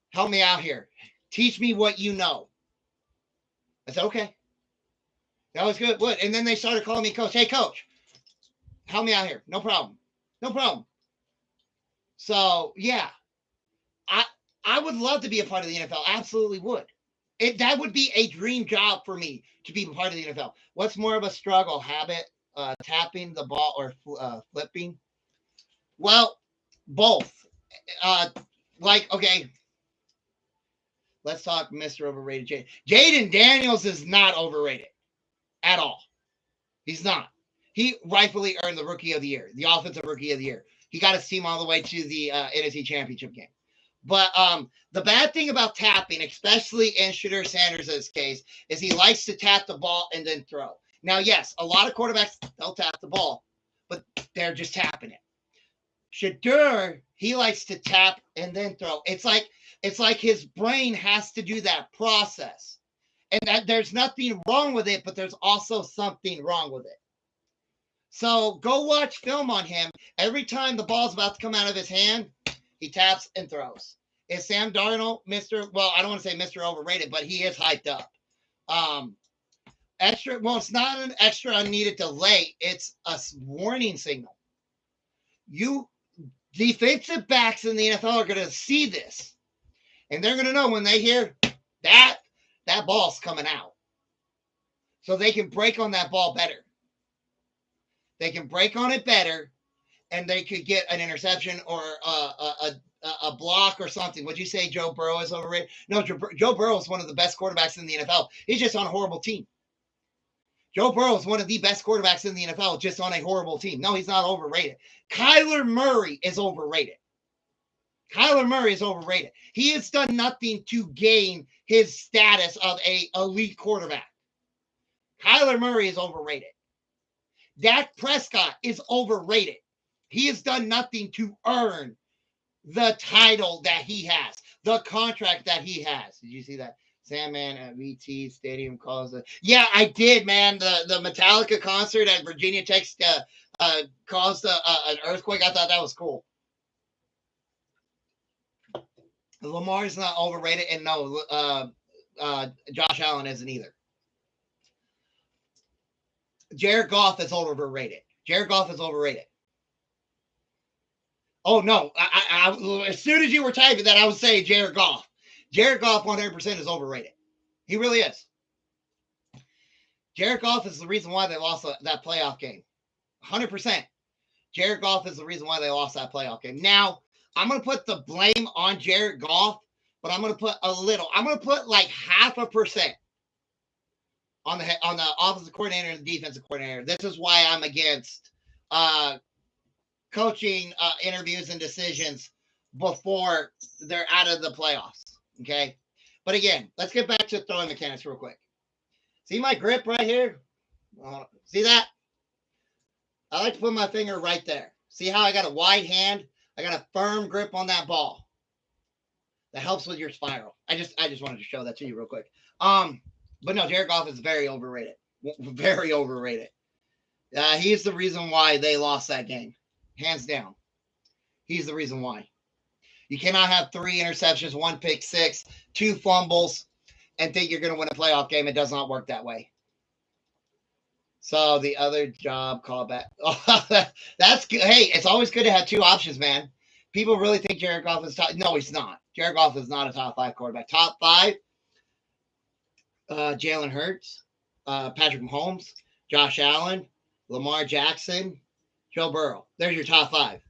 help me out here. Teach me what you know. I said, okay. That was good. What? And then they started calling me coach. Hey, coach, help me out here. No problem. No problem. So, yeah, I would love to be a part of the NFL. Absolutely would. That would be a dream job for me to be a part of the NFL. What's more of a struggle, habit, tapping the ball or flipping? Well, both. Okay, let's talk Mr. Overrated. Jaden Daniels is not overrated at all. He's not. He rightfully earned the Rookie of the Year, the Offensive Rookie of the Year. He got his team all the way to the NFC Championship game. But the bad thing about tapping, especially in Shedeur Sanders' case, is he likes to tap the ball and then throw. Now, yes, a lot of quarterbacks, they'll tap the ball, but they're just tapping it. Shedeur, he likes to tap and then throw. It's like his brain has to do that process. And that there's nothing wrong with it, but there's also something wrong with it. So go watch film on him. Every time the ball's about to come out of his hand, he taps and throws. Is Sam Darnold well, I don't want to say Mr. Overrated, but he is hyped up. It's not an extra unneeded delay. It's a warning signal. You defensive backs in the NFL are going to see this. And they're going to know when they hear that ball's coming out. So they can break on that ball better. They can break on it better, and they could get an interception or a block or something. Would you say Joe Burrow is overrated? No, Joe Burrow is one of the best quarterbacks in the NFL. He's just on a horrible team. Joe Burrow is one of the best quarterbacks in the NFL, just on a horrible team. No, he's not overrated. Kyler Murray is overrated. Kyler Murray is overrated. He has done nothing to gain his status of an elite quarterback. Kyler Murray is overrated. Dak Prescott is overrated. He has done nothing to earn the title that he has, the contract that he has. Did you see that? Sandman at VT Stadium calls it. Yeah, I did, man. The Metallica concert at Virginia Tech caused an earthquake. I thought that was cool. Lamar is not overrated, and no, Josh Allen isn't either. Jared Goff is overrated. Jared Goff is overrated. Oh, no. I as soon as you were typing that, I would say Jared Goff. Jared Goff 100% is overrated. He really is. Jared Goff is the reason why they lost that playoff game. 100%. Jared Goff is the reason why they lost that playoff game. Now, I'm going to put the blame on Jared Goff, but I'm going to put a little. I'm going to put like 0.5% on the offensive coordinator and the defensive coordinator. This is why I'm against coaching interviews and decisions before they're out of the playoffs. Okay. But again, let's get back to throwing mechanics real quick. See my grip right here? See that? I like to put my finger right there. See how I got a wide hand? I got a firm grip on that ball. That helps with your spiral. I just wanted to show that to you real quick. But no, Jared Goff is very overrated. Very overrated. He's the reason why they lost that game. Hands down. He's the reason why. You cannot have 3 interceptions, 1 pick six, 2 fumbles, and think you're going to win a playoff game. It does not work that way. So the other job callback. That's good. Hey, it's always good to have 2 options, man. People really think Jared Goff is top. No, he's not. Jared Goff is not a top 5 quarterback. Top 5. Jalen Hurts, Patrick Mahomes, Josh Allen, Lamar Jackson, Joe Burrow. There's your top five.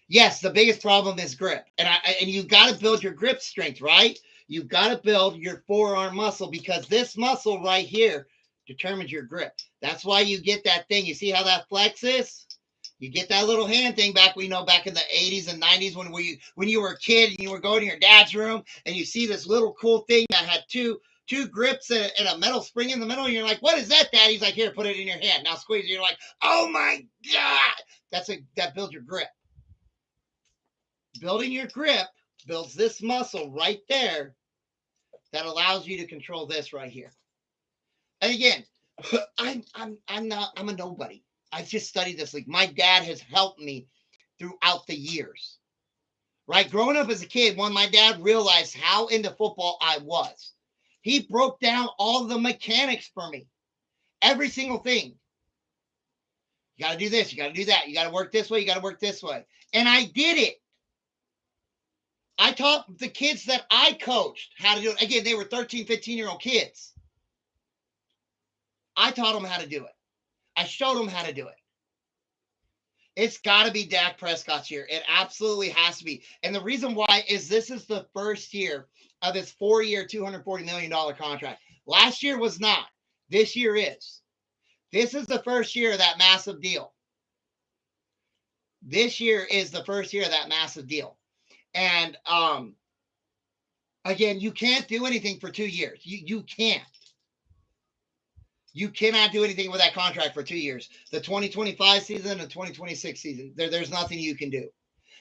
Yes, the biggest problem is grip, and you got to build your grip strength, right? You've got to build your forearm muscle because this muscle right here determines your grip. That's why you get that thing. You see how that flexes? You get that little hand thing back. We know back in the 80s and 90s when you were a kid and you were going to your dad's room and you see this little cool thing that had two grips and a metal spring in the middle. And you're like, what is that, Dad? He's like, here, put it in your hand. Now squeeze it. You're like, oh my God. That builds your grip. Building your grip builds this muscle right there that allows you to control this right here. And again, I'm a nobody. I've just studied this league. My dad has helped me throughout the years. Right? Growing up as a kid, when my dad realized how into football I was, he broke down all the mechanics for me. Every single thing. You got to do this. You got to do that. You got to work this way. You got to work this way. And I did it. I taught the kids that I coached how to do it. Again, they were 13, 15-year-old kids. I taught them how to do it. I showed them how to do it. It's got to be Dak Prescott's year. It absolutely has to be. And the reason why is this is the first year of his 4-year, $240 million contract. Last year was not. This year is. This is the first year of that massive deal. This year is the first year of that massive deal. And again, you can't do anything for 2 years. You can't. You cannot do anything with that contract for 2 years. The 2025 season and the 2026 season, there's nothing you can do.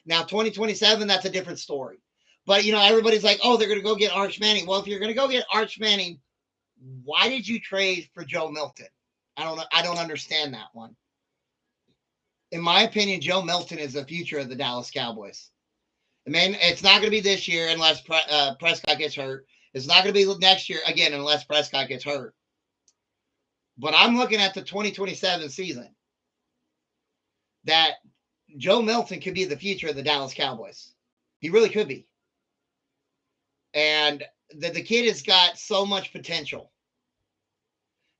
Now, 2027, that's a different story. But, everybody's like, oh, they're going to go get Arch Manning. Well, if you're going to go get Arch Manning, why did you trade for Joe Milton? I don't understand that one. In my opinion, Joe Milton is the future of the Dallas Cowboys. I mean, it's not going to be this year unless Prescott gets hurt. It's not going to be next year, again, unless Prescott gets hurt. But I'm looking at the 2027 season that Joe Milton could be the future of the Dallas Cowboys. He really could be. And the kid has got so much potential.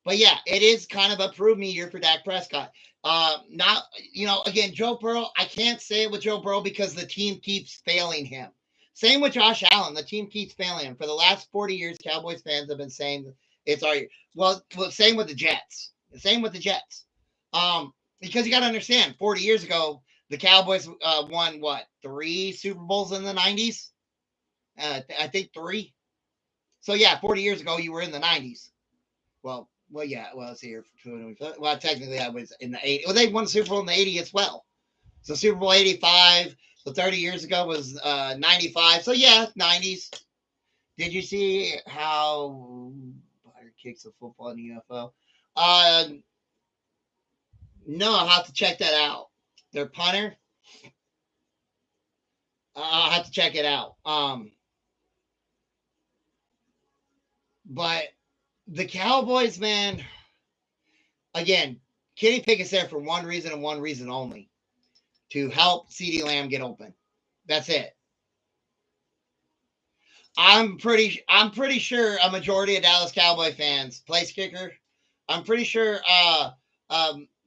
But yeah, it is kind of a prove me year for Dak Prescott. Again, Joe Burrow, I can't say it with Joe Burrow because the team keeps failing him. Same with Josh Allen. The team keeps failing him. For the last 40 years, Cowboys fans have been saying it's our year. Well, same with the Jets. Same with the Jets. Because you got to understand, 40 years ago, the Cowboys won, 3 Super Bowls in the 90s? I think 3. So, yeah, 40 years ago, you were in the 90s. Well, yeah. Well, let's see here. Well, technically, I was in the 80s. Well, they won the Super Bowl in the 80s as well. So, Super Bowl 85. So, 30 years ago was 95. So, yeah, 90s. Did you see how Butter kicks a football in the UFO? No, I'll have to check that out. Their punter. I'll have to check it out. But the Cowboys, man, again, Kenny Pickett's there for one reason and one reason only. To help CeeDee Lamb get open. That's it. I'm pretty sure a majority of Dallas Cowboy fans, place kicker, I'm pretty sure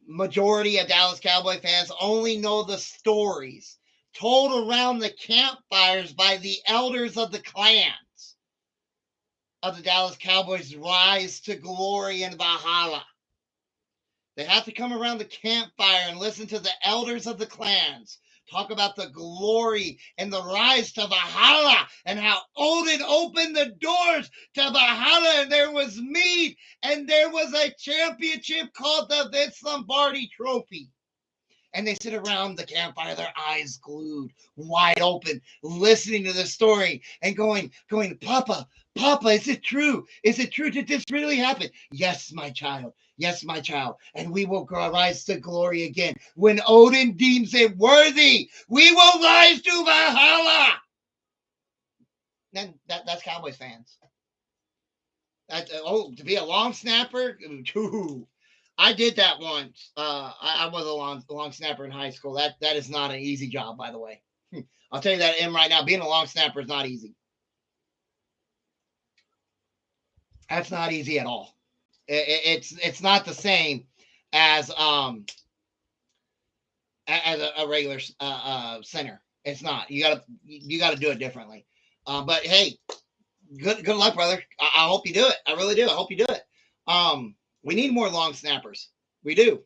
majority of Dallas Cowboy fans only know the stories told around the campfires by the elders of the clans of the Dallas Cowboys' rise to glory in Valhalla. They have to come around the campfire and listen to the elders of the clans talk about the glory and the rise to Valhalla and how Odin opened the doors to Valhalla and there was meat and there was a championship called the Vince Lombardi Trophy. And they sit around the campfire, their eyes glued, wide open, listening to the story and going, Papa, is it true? Is it true? Did this really happen? Yes, my child. Yes, my child. And we will rise to glory again. When Odin deems it worthy, we will rise to Valhalla. Then that's Cowboys fans. To be a long snapper? I did that once. I was a long snapper in high school. That is not an easy job, by the way. I'll tell you that right now. Being a long snapper is not easy. That's not easy at all. It's not the same as a regular center. It's not. You gotta do it differently. But hey, good luck, brother. I hope you do it. I really do. I hope you do it. We need more long snappers. We do.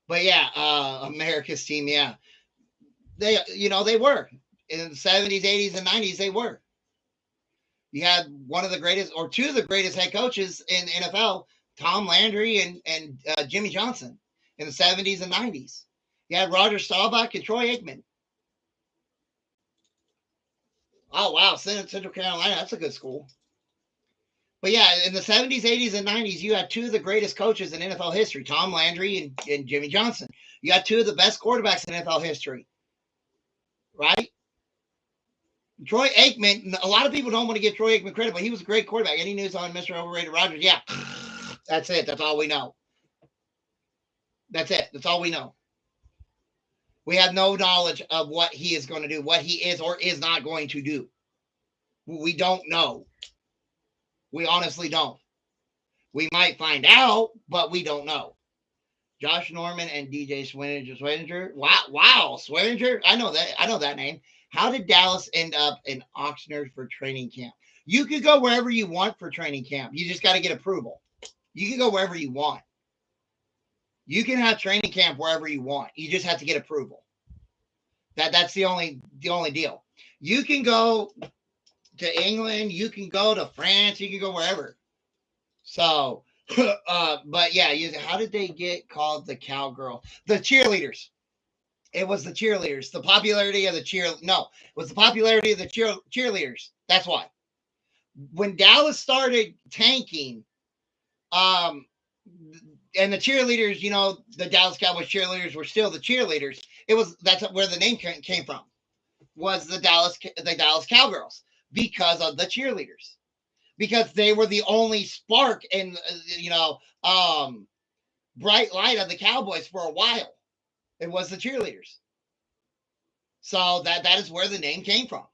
But yeah, America's team. Yeah, they were in the 70s, 80s, and 90s. They were. You had one of the greatest, or two of the greatest head coaches in the NFL, Tom Landry and Jimmy Johnson, in the 70s and 90s. You had Roger Staubach and Troy Aikman. Oh wow, Central Carolina, that's a good school. But yeah, in the 70s, 80s, and 90s, you had two of the greatest coaches in NFL history, Tom Landry and Jimmy Johnson. You had two of the best quarterbacks in NFL history, right? Troy Aikman, a lot of people don't want to give Troy Aikman credit, but he was a great quarterback. Any news on Mr. Overrated Rogers? Yeah, that's it. That's all we know. That's it. That's all we know. We have no knowledge of what he is going to do, what he is or is not going to do. We don't know. We honestly don't. We might find out, but we don't know. Josh Norman and DJ Swearinger. Wow, Swearinger. I know that name. How did Dallas end up in Oxnard for training camp? You could go wherever you want for training camp. You just got to get approval. You can go wherever you want. You can have training camp wherever you want. You just have to get approval. That's the only deal. You can go to England. You can go to France. You can go wherever. So, but yeah, how did they get called the cowgirl? The cheerleaders. It was the cheerleaders. The popularity of the No, it was the popularity of the cheerleaders. That's why. When Dallas started tanking, and the cheerleaders, the Dallas Cowboys cheerleaders were still the cheerleaders. That's where the name came from. Was the Dallas Cowgirls, because of the cheerleaders, because they were the only spark and bright light of the Cowboys for a while. It was the cheerleaders. So that is where the name came from.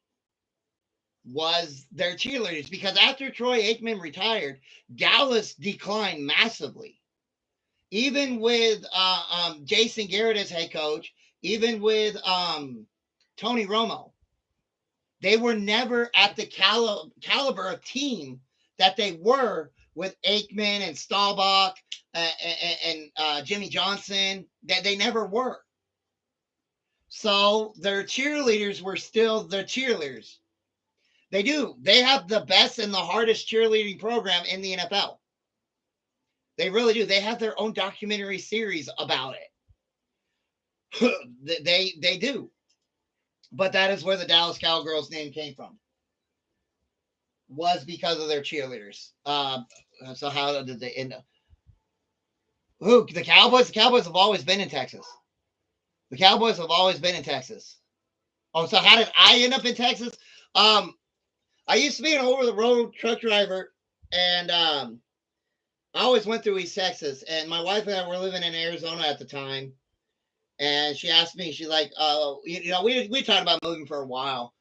Was their cheerleaders, because after Troy Aikman retired, Dallas declined massively. Even with Jason Garrett as head coach, even with Tony Romo, they were never at the caliber of team that they were with Aikman and Staubach and Jimmy Johnson. That they never were. So their cheerleaders were still their cheerleaders. They do. They have the best and the hardest cheerleading program in the NFL. They really do. They have their own documentary series about it. They do. But that is where the Dallas Cowgirls name came from. Was because of their cheerleaders. So how did they end up? Who? The Cowboys? The Cowboys have always been in Texas. The Cowboys have always been in Texas. Oh, so how did I end up in Texas? I used to be an over-the-road truck driver, and I always went through East Texas. And my wife and I were living in Arizona at the time. And she asked me, she's like, we talked about moving for a while.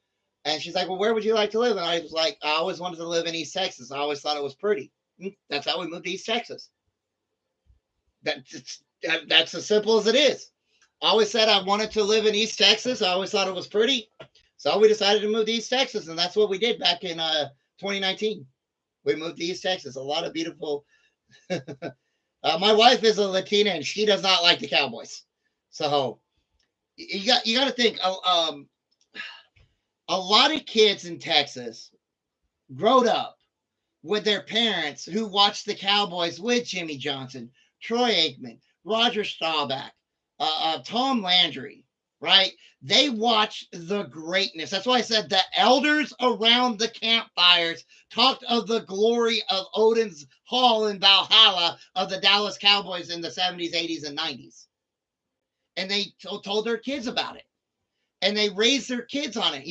And she's like, well, where would you like to live? And I was like, I always wanted to live in East Texas. I always thought it was pretty. That's how we moved to East Texas. That's as simple as it is. I always said I wanted to live in East Texas. I always thought it was pretty. So we decided to move to East Texas. And that's what we did back in 2019. We moved to East Texas. A lot of beautiful. My wife is a Latina, and she does not like the Cowboys. So you got to think. A lot of kids in Texas growed up with their parents who watched the Cowboys with Jimmy Johnson, Troy Aikman, Roger Staubach, Tom Landry, right? They watched the greatness. That's why I said the elders around the campfires talked of the glory of Odin's Hall in Valhalla of the Dallas Cowboys in the 70s, 80s, and 90s. And they told their kids about it. And they raised their kids on it.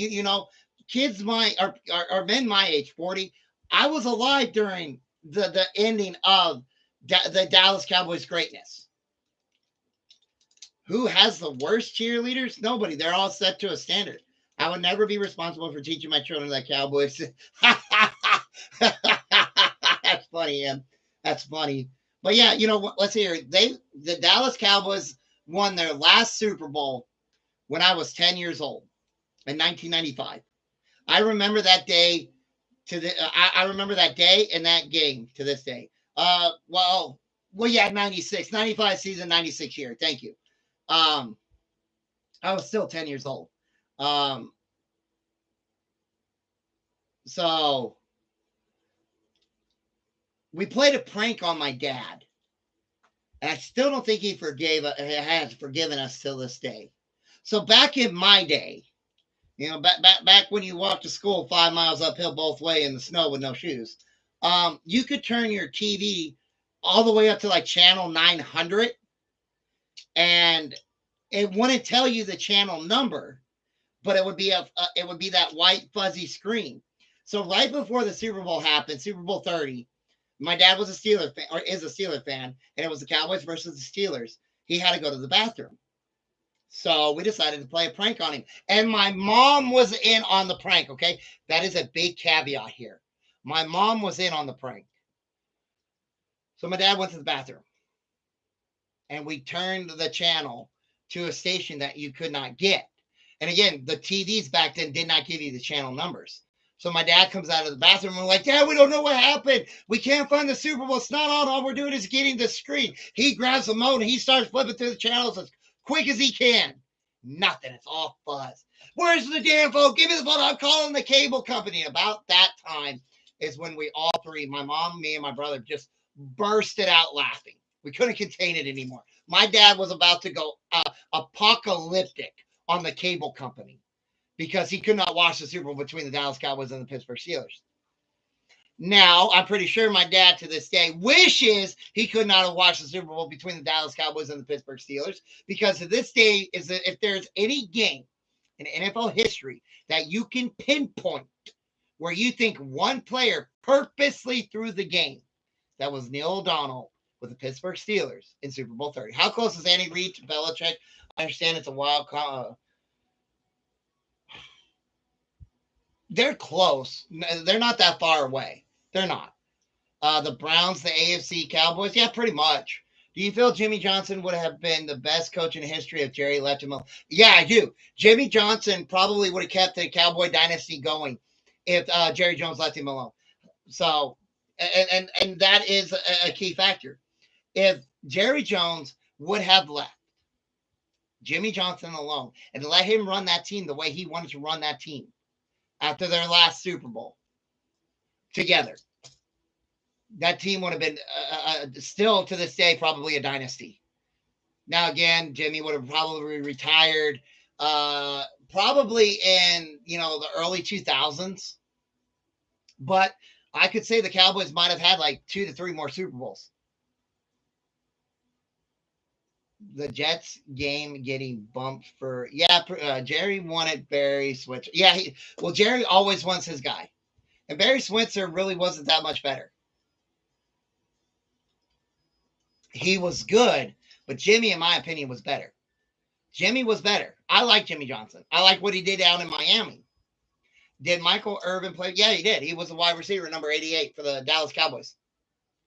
Kids are men my age, 40. I was alive during the ending of the Dallas Cowboys' greatness. Who has the worst cheerleaders? Nobody. They're all set to a standard. I would never be responsible for teaching my children that Cowboys. funny, and that's funny. But yeah, you know what? Let's hear. The Dallas Cowboys won their last Super Bowl when I was 10 years old in 1995. I remember that day I remember that day and that game to this day. Yeah, 96, 95 season, 96 year. Thank you. Um, I was still 10 years old. Um, so we played a prank on my dad. And I still don't think he has forgiven us till this day. So back in my day, back when you walked to school 5 miles uphill both way in the snow with no shoes, you could turn your TV all the way up to like channel 900, and it wouldn't tell you the channel number, but it would be that white fuzzy screen. So right before the Super Bowl happened, Super Bowl 30, my dad was a Steeler fan, or is a Steeler fan, and it was the Cowboys versus the Steelers. He had to go to the bathroom. So we decided to play a prank on him. And my mom was in on the prank, okay? That is a big caveat here. My mom was in on the prank. So my dad went to the bathroom. And we turned the channel to a station that you could not get. And again, the TVs back then did not give you the channel numbers. So my dad comes out of the bathroom and we're like, Dad, we don't know what happened. We can't find the Super Bowl. It's not on. All we're doing is getting the screen. He grabs the remote and he starts flipping through the channels as quick as he can. Nothing. It's all fuzz. Where's the damn phone? Give me the phone. I'm calling the cable company. About that time is when we all three, my mom, me, and my brother, just bursted out laughing. We couldn't contain it anymore. My dad was about to go apocalyptic on the cable company because he could not watch the Super Bowl between the Dallas Cowboys and the Pittsburgh Steelers. Now, I'm pretty sure my dad to this day wishes he could not have watched the Super Bowl between the Dallas Cowboys and the Pittsburgh Steelers, because to this day, is that if there's any game in NFL history that you can pinpoint where you think one player purposely threw the game, that was Neil O'Donnell with the Pittsburgh Steelers in Super Bowl 30. How close is Andy Reid to Belichick? I understand it's a wild call. They're close. They're not that far away. They're not. The Browns, the AFC Cowboys, yeah, pretty much. Do you feel Jimmy Johnson would have been the best coach in history if Jerry left him alone? Yeah, I do. Jimmy Johnson probably would have kept the Cowboy dynasty going if Jerry Jones left him alone. So, and that is a key factor. If Jerry Jones would have left Jimmy Johnson alone and let him run that team the way he wanted to run that team after their last Super Bowl together, that team would have been still to this day probably a dynasty. Now again, Jimmy would have probably retired probably in the early 2000s, but I could say the Cowboys might have had like 2 to 3 more Super Bowls. The Jets game getting bumped for Jerry wanted Barry Switzer. Yeah, Jerry always wants his guy, and Barry Switzer really wasn't that much better. He was good, but Jimmy, in my opinion, was better. Jimmy was better. I like Jimmy Johnson. I like what he did down in Miami. Did Michael Irvin play? Yeah, he did. He was a wide receiver, number 88 for the Dallas Cowboys.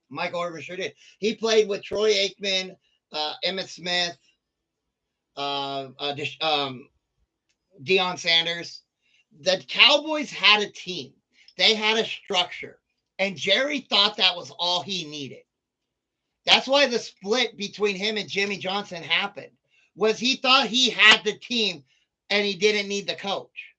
Michael Irvin sure did. He played with Troy Aikman, Emmitt Smith, Deion Sanders. The Cowboys had a team. They had a structure. And Jerry thought that was all he needed. That's why the split between him and Jimmy Johnson happened. Was he thought he had the team and he didn't need the coach.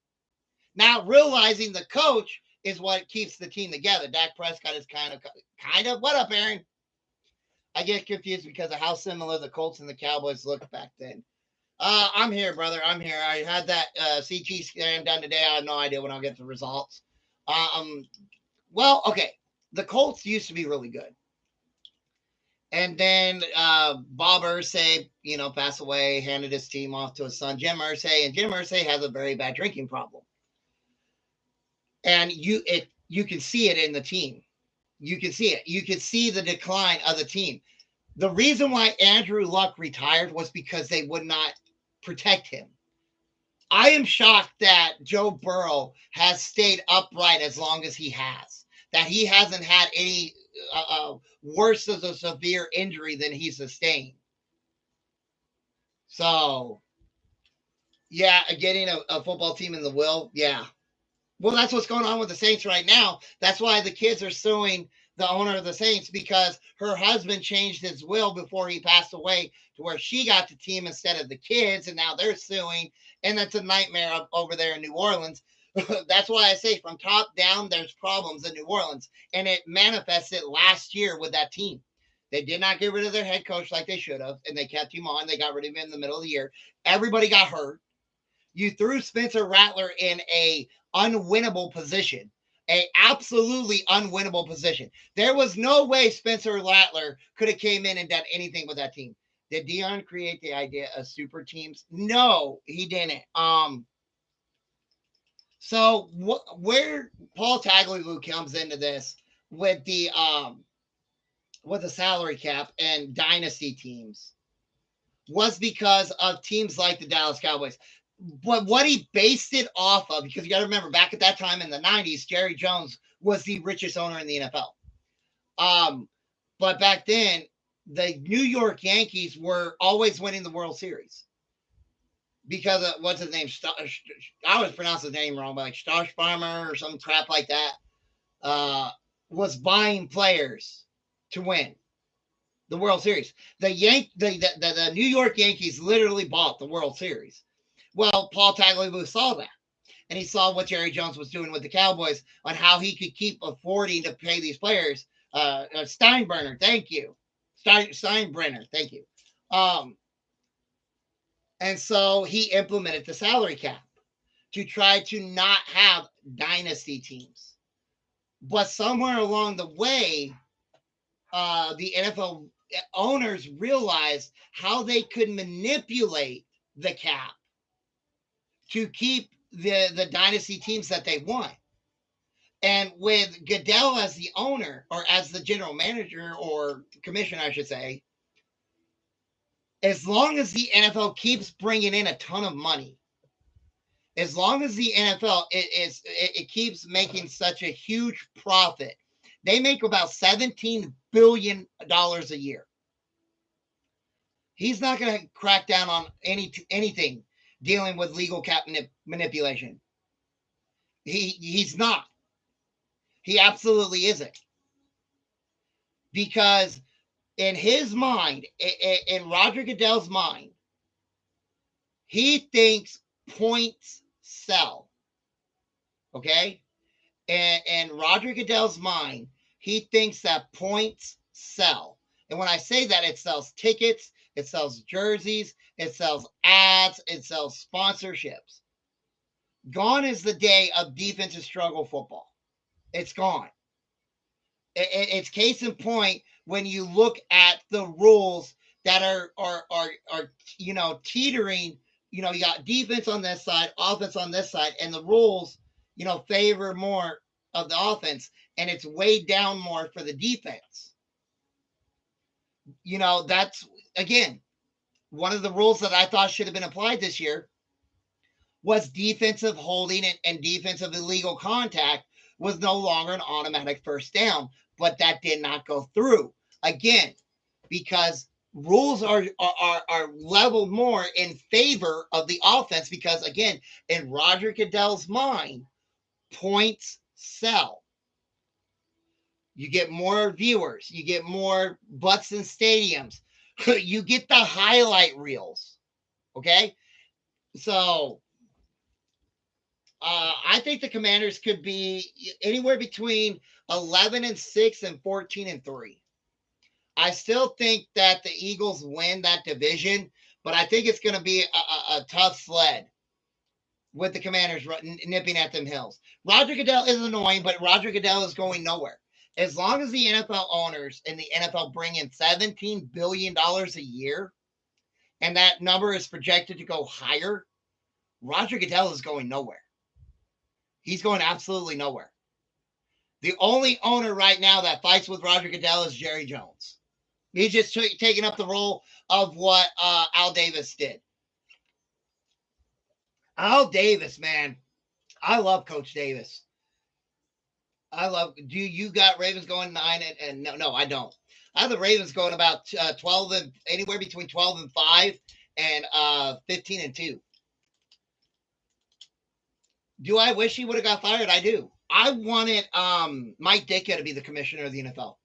Now, realizing the coach is what keeps the team together. Dak Prescott is kind of. What up, Aaron? I get confused because of how similar the Colts and the Cowboys looked back then. I'm here, brother. I'm here. I had that CT scan done today. I have no idea when I'll get the results. Well, okay. The Colts used to be really good. And then Bob Irsay, passed away, handed his team off to his son, Jim Irsay. And Jim Irsay has a very bad drinking problem. And you can see it in the team. You can see it. You can see the decline of the team. The reason why Andrew Luck retired was because they would not protect him. I am shocked that Joe Burrow has stayed upright as long as he has. That he hasn't had any worse as a severe injury than he sustained. So, yeah, getting a football team in the will, yeah. Well, that's what's going on with the Saints right now. That's why the kids are suing the owner of the Saints, because her husband changed his will before he passed away to where she got the team instead of the kids, and now they're suing, and that's a nightmare up over there in New Orleans. That's why I say from top down, there's problems in New Orleans, and it manifested last year with that team. They did not get rid of their head coach like they should have, and they kept him on. They got rid of him in the middle of the year. Everybody got hurt. You threw Spencer Rattler in a unwinnable position, a absolutely unwinnable position. There was no way Spencer Rattler could have came in and done anything with that team. Did Deion create the idea of super teams? No, he didn't. So where Paul Tagliabue comes into this with the salary cap and dynasty teams was because of teams like the Dallas Cowboys. But what he based it off of, because you got to remember, back at that time in the 90s, Jerry Jones was the richest owner in the NFL. But back then, the New York Yankees were always winning the World Series because of, what's his name? I always pronounce his name wrong, but like Stoshfarmer or some crap like that, was buying players to win the World Series. The New York Yankees literally bought the World Series. Well, Paul Tagliabue saw that, and he saw what Jerry Jones was doing with the Cowboys on how he could keep affording to pay these players. Steinbrenner, thank you. Steinbrenner, thank you. And so he implemented the salary cap to try to not have dynasty teams. But somewhere along the way, the NFL owners realized how they could manipulate the cap to keep the dynasty teams that they want. And with Goodell as the owner, or as the general manager or commissioner, I should say, as long as the NFL keeps bringing in a ton of money, as long as the NFL it keeps making such a huge profit, they make about $17 billion a year. He's not going to crack down on anything dealing with legal cap manipulation. He's not. He absolutely isn't. Because in his mind, in Roger Goodell's mind, he thinks points sell. Okay? And Roger Goodell's mind, he thinks that points sell. And when I say that, it sells tickets, it sells jerseys, it sells ads, it sells sponsorships. Gone is the day of defensive struggle football. It's gone. It's case in point when you look at the rules that are teetering. You got defense on this side, offense on this side, and the rules favor more of the offense, and it's weighed down more for the defense. That's again one of the rules that I thought should have been applied this year was defensive holding and defensive illegal contact was no longer an automatic first down, but that did not go through again because rules are leveled more in favor of the offense because again, in Roger Goodell's mind, points sell. You get more viewers, you get more butts in stadiums, you get the highlight reels. Okay, so I think the Commanders could be anywhere between 11-6 and 14-3. I still think that the Eagles win that division, but I think it's going to be a tough sled with the Commanders nipping at them hills. Roger Goodell is annoying, but Roger Goodell is going nowhere. As long as the NFL owners and the NFL bring in $17 billion a year, and that number is projected to go higher, Roger Goodell is going nowhere. He's going absolutely nowhere. The only owner right now that fights with Roger Goodell is Jerry Jones. He's just taking up the role of what Al Davis did. Al Davis, man. I love Coach Davis. I love. Do you got Ravens going 9 and no, I don't. I have the Ravens going about 12 and anywhere between 12-5 and 15-2. Do I wish he would have got fired? I do. I wanted Mike Ditka to be the commissioner of the NFL.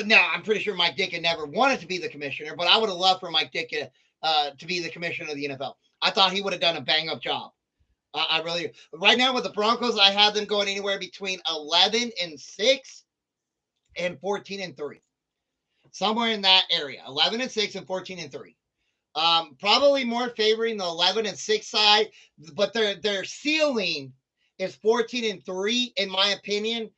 Now, I'm pretty sure Mike Ditka never wanted to be the commissioner, but I would have loved for Mike Ditka to be the commissioner of the NFL. I thought he would have done a bang up job. I really, right now with the Broncos, I have them going anywhere between 11-6 and 14-3, somewhere in that area. 11-6 and 14-3. Probably more favoring the 11-6 side, but their ceiling is 14-3 in my opinion.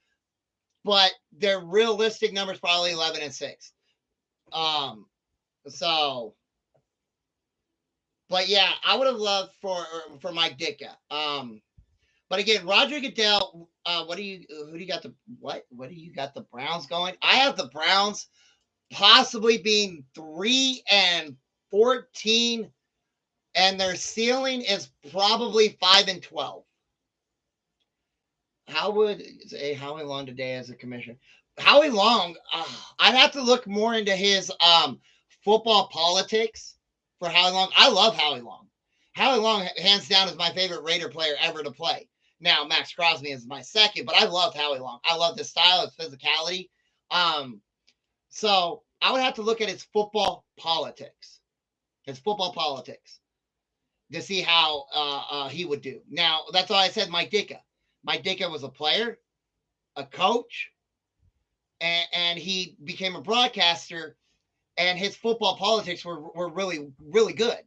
But their realistic numbers probably 11-6. So, but yeah, I would have loved for Mike Ditka. But again, Roger Goodell. Who do you got what do you got the Browns going? I have the Browns possibly being 3-14, and their ceiling is probably 5-12. How would say Howie Long today as a commissioner? Howie Long, I'd have to look more into his football politics for Howie Long. I love Howie Long. Howie Long, hands down, is my favorite Raider player ever to play. Now, Max Crosby is my second, but I love Howie Long. I love his style, his physicality. So I would have to look at his football politics. His football politics to see how he would do. Now, that's why I said Mike Ditka. Mike Ditka was a player, a coach, and he became a broadcaster, and his football politics were really, really good.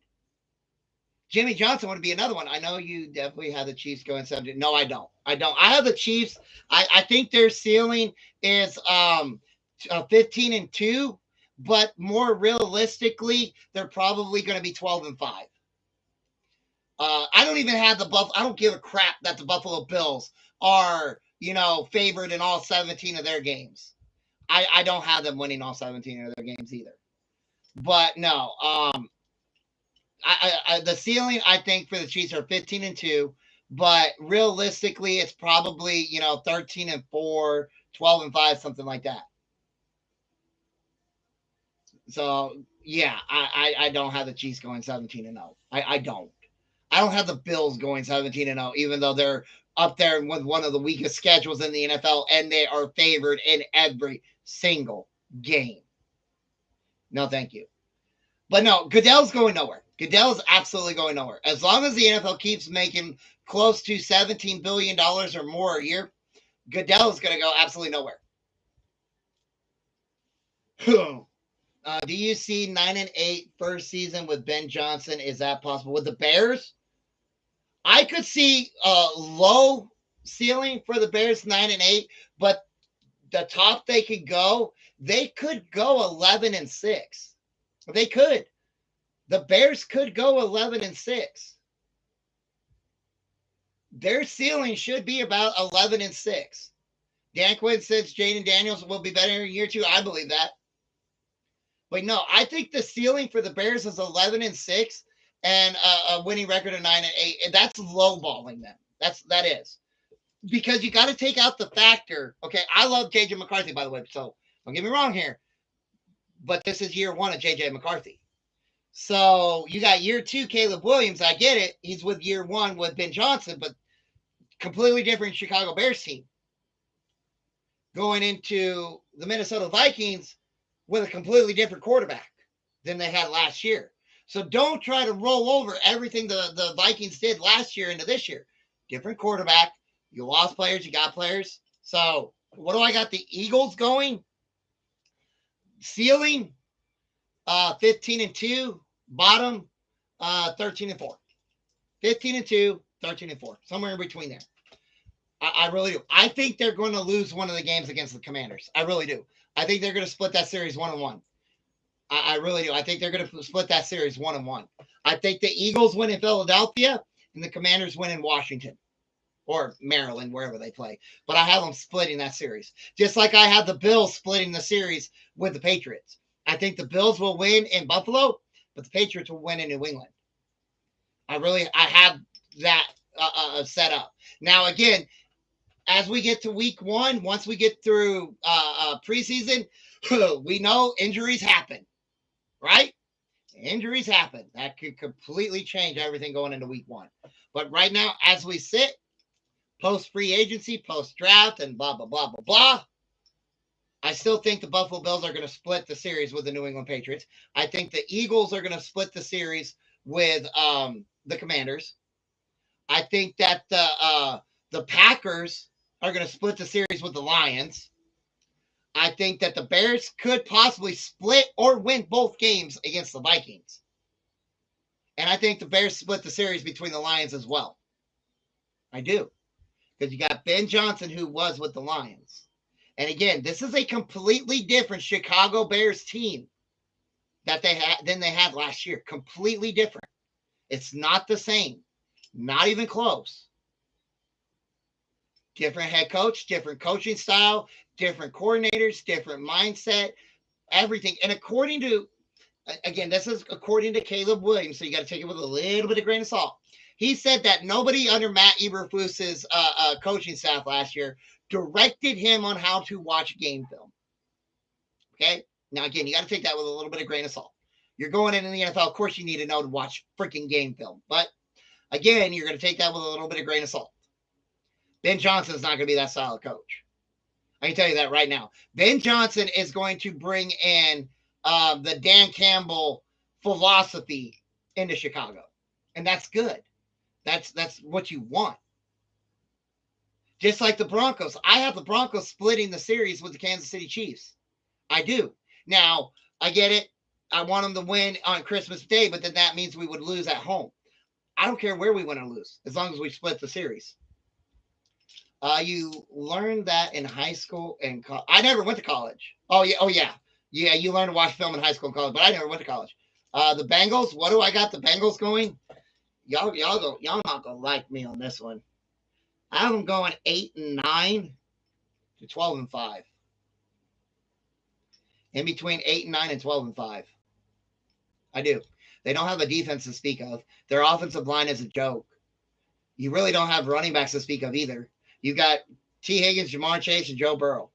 Jimmy Johnson would be another one. I know you definitely have the Chiefs going 17. No, I don't. I have the Chiefs. I think their ceiling is 15-2, but more realistically, they're probably going to be 12-5. I don't even have I don't give a crap that the Buffalo Bills are, favored in all 17 of their games. I don't have them winning all 17 of their games either. But no, the ceiling I think for the Chiefs are 15-2, but realistically it's probably 13-4, 12-5, something like that. So yeah, I don't have the Chiefs going 17-0. I don't. I don't have the Bills going 17-0, even though they're up there with one of the weakest schedules in the NFL, and they are favored in every single game. No, thank you. But no, Goodell's going nowhere. Goodell's absolutely going nowhere. As long as the NFL keeps making close to $17 billion or more a year, Goodell's going to go absolutely nowhere. Do you see 9-8 first season with Ben Johnson? Is that possible? With the Bears? I could see a low ceiling for the Bears 9-8, but the top they could go 11-6. They could. The Bears could go 11-6. Their ceiling should be about 11-6. Dan Quinn says Jaden Daniels will be better in year 2. I believe that. But no, I think the ceiling for the Bears is 11-6 and a winning record of 9-8. And that's lowballing them. That is. Because you got to take out the factor. Okay, I love JJ McCarthy, by the way, so don't get me wrong here. But this is year 1 of JJ McCarthy. So you got year 2, Caleb Williams. I get it. He's with year 1 with Ben Johnson, but completely different Chicago Bears team. Going into the Minnesota Vikings with a completely different quarterback than they had last year. So don't try to roll over everything the Vikings did last year into this year. Different quarterback. You lost players. You got players. So what do I got the Eagles going? Ceiling, 15-2. Bottom, 13-4. 15-2, 13-4. Somewhere in between there. I really do. I think they're going to lose one of the games against the Commanders. I really do. I think they're going to split that series 1-1. I really do. I think they're going to split that series 1-1. I think the Eagles win in Philadelphia and the Commanders win in Washington or Maryland, wherever they play. But I have them splitting that series. Just like I have the Bills splitting the series with the Patriots. I think the Bills will win in Buffalo, but the Patriots will win in New England. I have that set up. Now, again, as we get to week 1, once we get through preseason, we know injuries happen, right? Injuries happen. That could completely change everything going into week 1. But right now, as we sit, post free agency, post draft, and blah, blah, blah, blah, blah, I still think the Buffalo Bills are going to split the series with the New England Patriots. I think the Eagles are going to split the series with the Commanders. I think that the Packers are going to split the series with the Lions. I think that the Bears could possibly split or win both games against the Vikings. And I think the Bears split the series between the Lions as well. I do. Because you got Ben Johnson, who was with the Lions. And again, this is a completely different Chicago Bears team that they had than they had last year. Completely different. It's not the same. Not even close. Different head coach, different coaching style, different coordinators, different mindset, everything. And according to, again, this is according to Caleb Williams, so you got to take it with a little bit of grain of salt. He said that nobody under Matt Eberflus's coaching staff last year directed him on how to watch game film. Okay? Now, again, you got to take that with a little bit of grain of salt. You're going in the NFL, of course you need to know to watch freaking game film. But, again, you're going to take that with a little bit of grain of salt. Ben Johnson is not going to be that style of coach. I can tell you that right now. Ben Johnson is going to bring in the Dan Campbell philosophy into Chicago. And that's good. That's what you want. Just like the Broncos. I have the Broncos splitting the series with the Kansas City Chiefs. I do. Now, I get it. I want them to win on Christmas Day, but then that means we would lose at home. I don't care where we win or lose, as long as we split the series. You learned that in high school and I never went to college. Oh yeah. You learn to watch film in high school and college, but I never went to college. The Bengals. What do I got the Bengals going? Y'all not gonna like me on this one. I have them going 8-9 to 12-5. In between 8-9 and 12-5. I do. They don't have a defense to speak of. Their offensive line is a joke. You really don't have running backs to speak of either. You got T. Higgins, Jamar Chase, and Joe Burrow.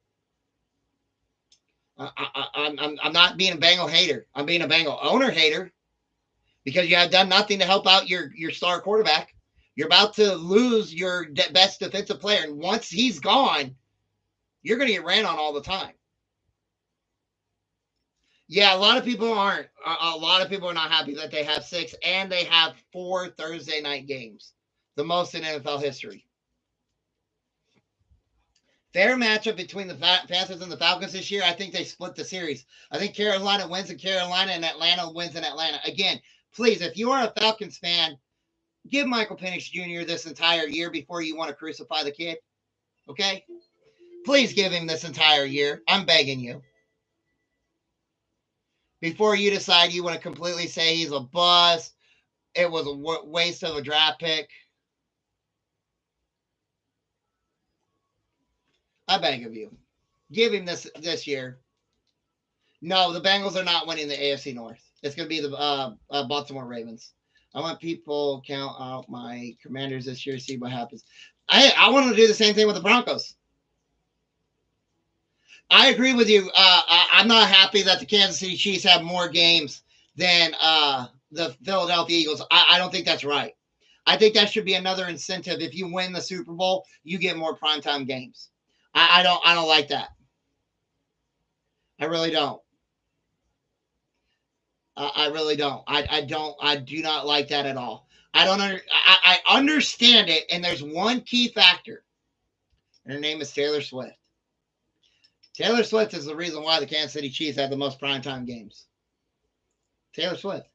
I'm not being a Bengal hater. I'm being a Bengal owner hater because you have done nothing to help out your star quarterback. You're about to lose your best defensive player. And once he's gone, you're going to get ran on all the time. Yeah, a lot of people aren't. A lot of people are not happy that they have 6 and they have 4 Thursday night games, the most in NFL history. Fair matchup between the Panthers and the Falcons this year. I think they split the series. I think Carolina wins in Carolina and Atlanta wins in Atlanta. Again, please, if you are a Falcons fan, give Michael Penix Jr. this entire year before you want to crucify the kid. Okay? Please give him this entire year. I'm begging you. Before you decide you want to completely say he's a bust, it was a waste of a draft pick. I beg of you. Give him this year. No, the Bengals are not winning the AFC North. It's going to be the Baltimore Ravens. I want people count out my Commanders this year, see what happens. I want to do the same thing with the Broncos. I agree with you. I'm not happy that the Kansas City Chiefs have more games than the Philadelphia Eagles. I don't think that's right. I think that should be another incentive. If you win the Super Bowl, you get more primetime games. I don't like that. I really don't. I really don't. I do not like that at all. I understand it, and there's one key factor. And her name is Taylor Swift. Taylor Swift is the reason why the Kansas City Chiefs have the most primetime games. Taylor Swift.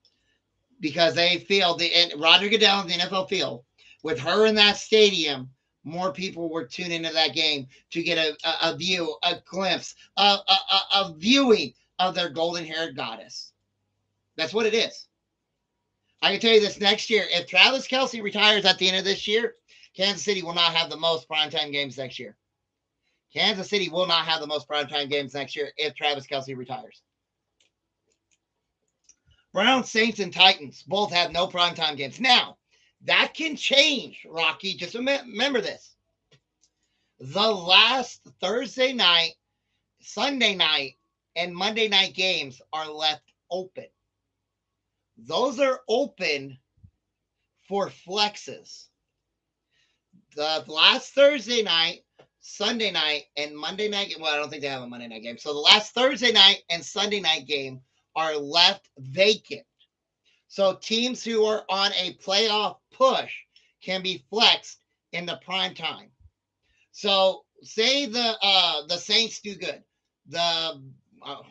Because they feel, and Roger Goodell in the NFL field, with her in that stadium, more people were tuning into that game to get a view, a glimpse, a viewing of their golden-haired goddess. That's what it is. I can tell you this next year, if Travis Kelce retires at the end of this year, Kansas City will not have the most primetime games next year. Kansas City will not have the most primetime games next year if Travis Kelce retires. Browns, Saints, and Titans both have no primetime games. Now, that can change, Rocky. Just remember this. The last Thursday night, Sunday night, and Monday night games are left open. Those are open for flexes. The last Thursday night, Sunday night, and Monday night. Well, I don't think they have a Monday night game. So the last Thursday night and Sunday night game are left vacant. So teams who are on a playoff push can be flexed in the prime time. So say the Saints do good, the uh,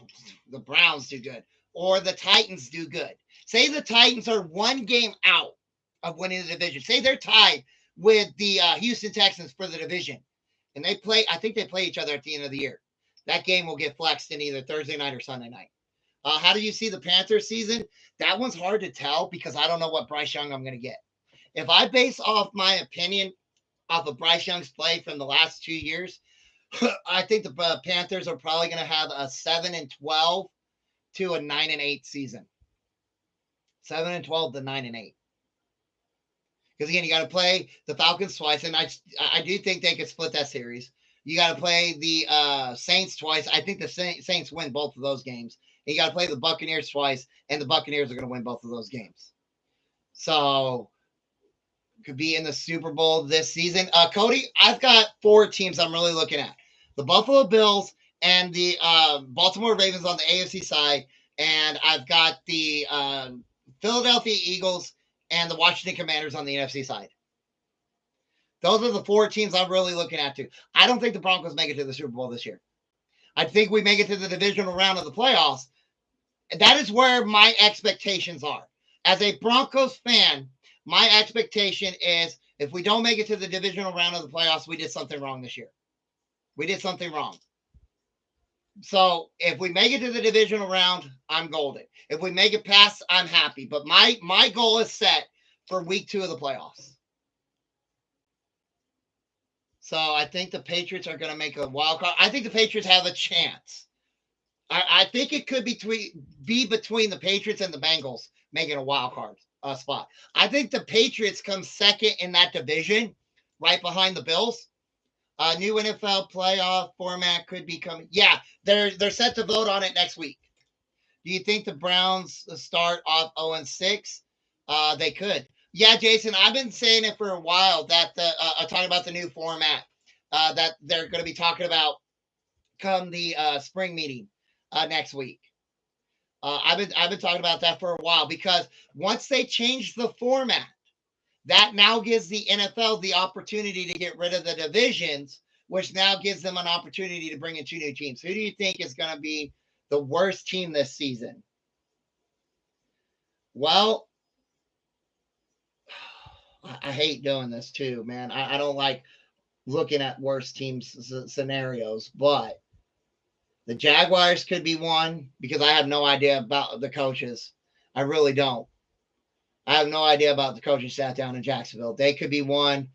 the Browns do good, or the Titans do good. Say the Titans are one game out of winning the division. Say they're tied with the Houston Texans for the division, and they play. I think they play each other at the end of the year. That game will get flexed in either Thursday night or Sunday night. How do you see the Panthers season? That one's hard to tell because I don't know what Bryce Young I'm going to get. If I base off my opinion off of Bryce Young's play from the last 2 years, I think the Panthers are probably going to have a 7-12 to a 9-8 season. 7-12 to 9-8. Because again, you got to play the Falcons twice, and I do think they could split that series. You got to play the Saints twice. I think the Saints win both of those games. And you got to play the Buccaneers twice, and the Buccaneers are going to win both of those games. So could be in the Super Bowl this season. Cody, I've got 4 teams I'm really looking at: the Buffalo Bills and the Baltimore Ravens on the AFC side, and I've got the Philadelphia Eagles and the Washington Commanders on the NFC side. Those are the 4 teams I'm really looking at too. I don't think the Broncos make it to the Super Bowl this year. I think we make it to the divisional round of the playoffs. That is where my expectations are. As a Broncos fan, my expectation is if we don't make it to the divisional round of the playoffs, we did something wrong this year. We did something wrong. So if we make it to the divisional round, I'm golden. If we make it past, I'm happy. But my goal is set for week 2 of the playoffs. So I think the Patriots are going to make a wild card. I think the Patriots have a chance. I think it could be between the Patriots and the Bengals making a wild card spot. I think the Patriots come second in that division, right behind the Bills. New NFL playoff format could be coming. Yeah, they're set to vote on it next week. Do you think the Browns start off 0-6? They could. Yeah, Jason, I've been saying it for a while that talking about the new format that they're going to be talking about come the spring meeting next week. I've been talking about that for a while because once they change the format, that now gives the NFL the opportunity to get rid of the divisions, which now gives them an opportunity to bring in 2 new teams. Who do you think is going to be the worst team this season? Well, I hate doing this too, man. I don't like looking at worst teams scenarios, but the Jaguars could be one because I have no idea about the coaches. I really don't. I have no idea about the coaching staff down in Jacksonville. They could be one.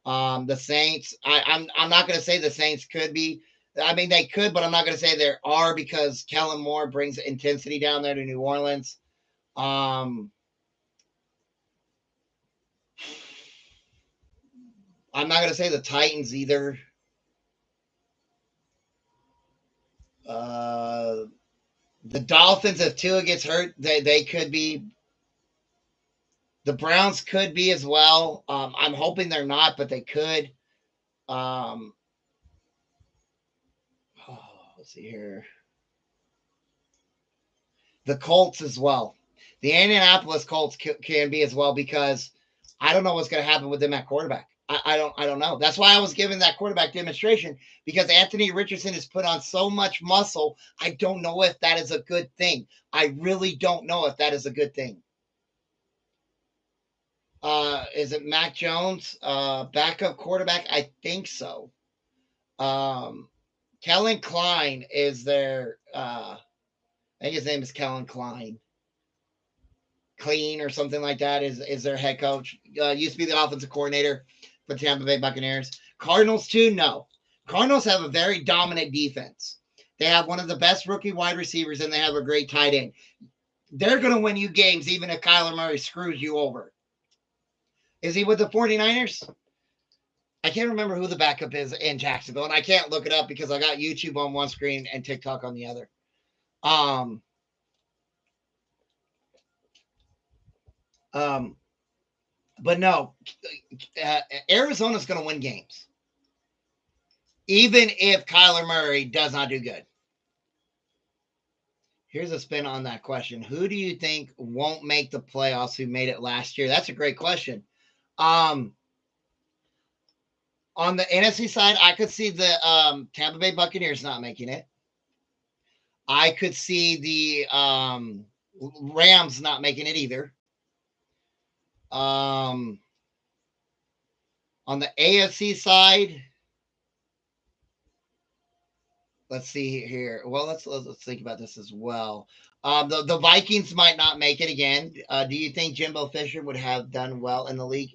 The Saints. I'm not going to say the Saints could be. I mean, they could, but I'm not going to say there are because Kellen Moore brings intensity down there to New Orleans. I'm not going to say the Titans either. The Dolphins, if Tua gets hurt, they could be. The Browns could be as well. I'm hoping they're not, but they could. Let's see here. The Colts as well. The Indianapolis Colts can be as well because I don't know what's going to happen with them at quarterback. I don't know. That's why I was giving that quarterback demonstration because Anthony Richardson has put on so much muscle. I don't know if that is a good thing. I really don't know if that is a good thing. Is it Mac Jones? Backup quarterback? I think so. Kellen Klein is their I think his name is Kellen Klein. Clean or something like that is their head coach. Used to be the offensive coordinator for the Tampa Bay Buccaneers. Cardinals too? No. Cardinals have a very dominant defense. They have one of the best rookie wide receivers and they have a great tight end. They're going to win you games even if Kyler Murray screws you over. Is he with the 49ers? I can't remember who the backup is in Jacksonville, and I can't look it up because I got YouTube on one screen and TikTok on the other. Um, um, but no, Arizona's going to win games, even if Kyler Murray does not do good. Here's a spin on that question. Who do you think won't make the playoffs who made it last year? That's a great question. On the NFC side, I could see the Tampa Bay Buccaneers not making it. I could see the Rams not making it either. On the AFC side, let's see here. Well, let's think about this as well. The Vikings might not make it again. Do you think Jimbo Fisher would have done well in the league?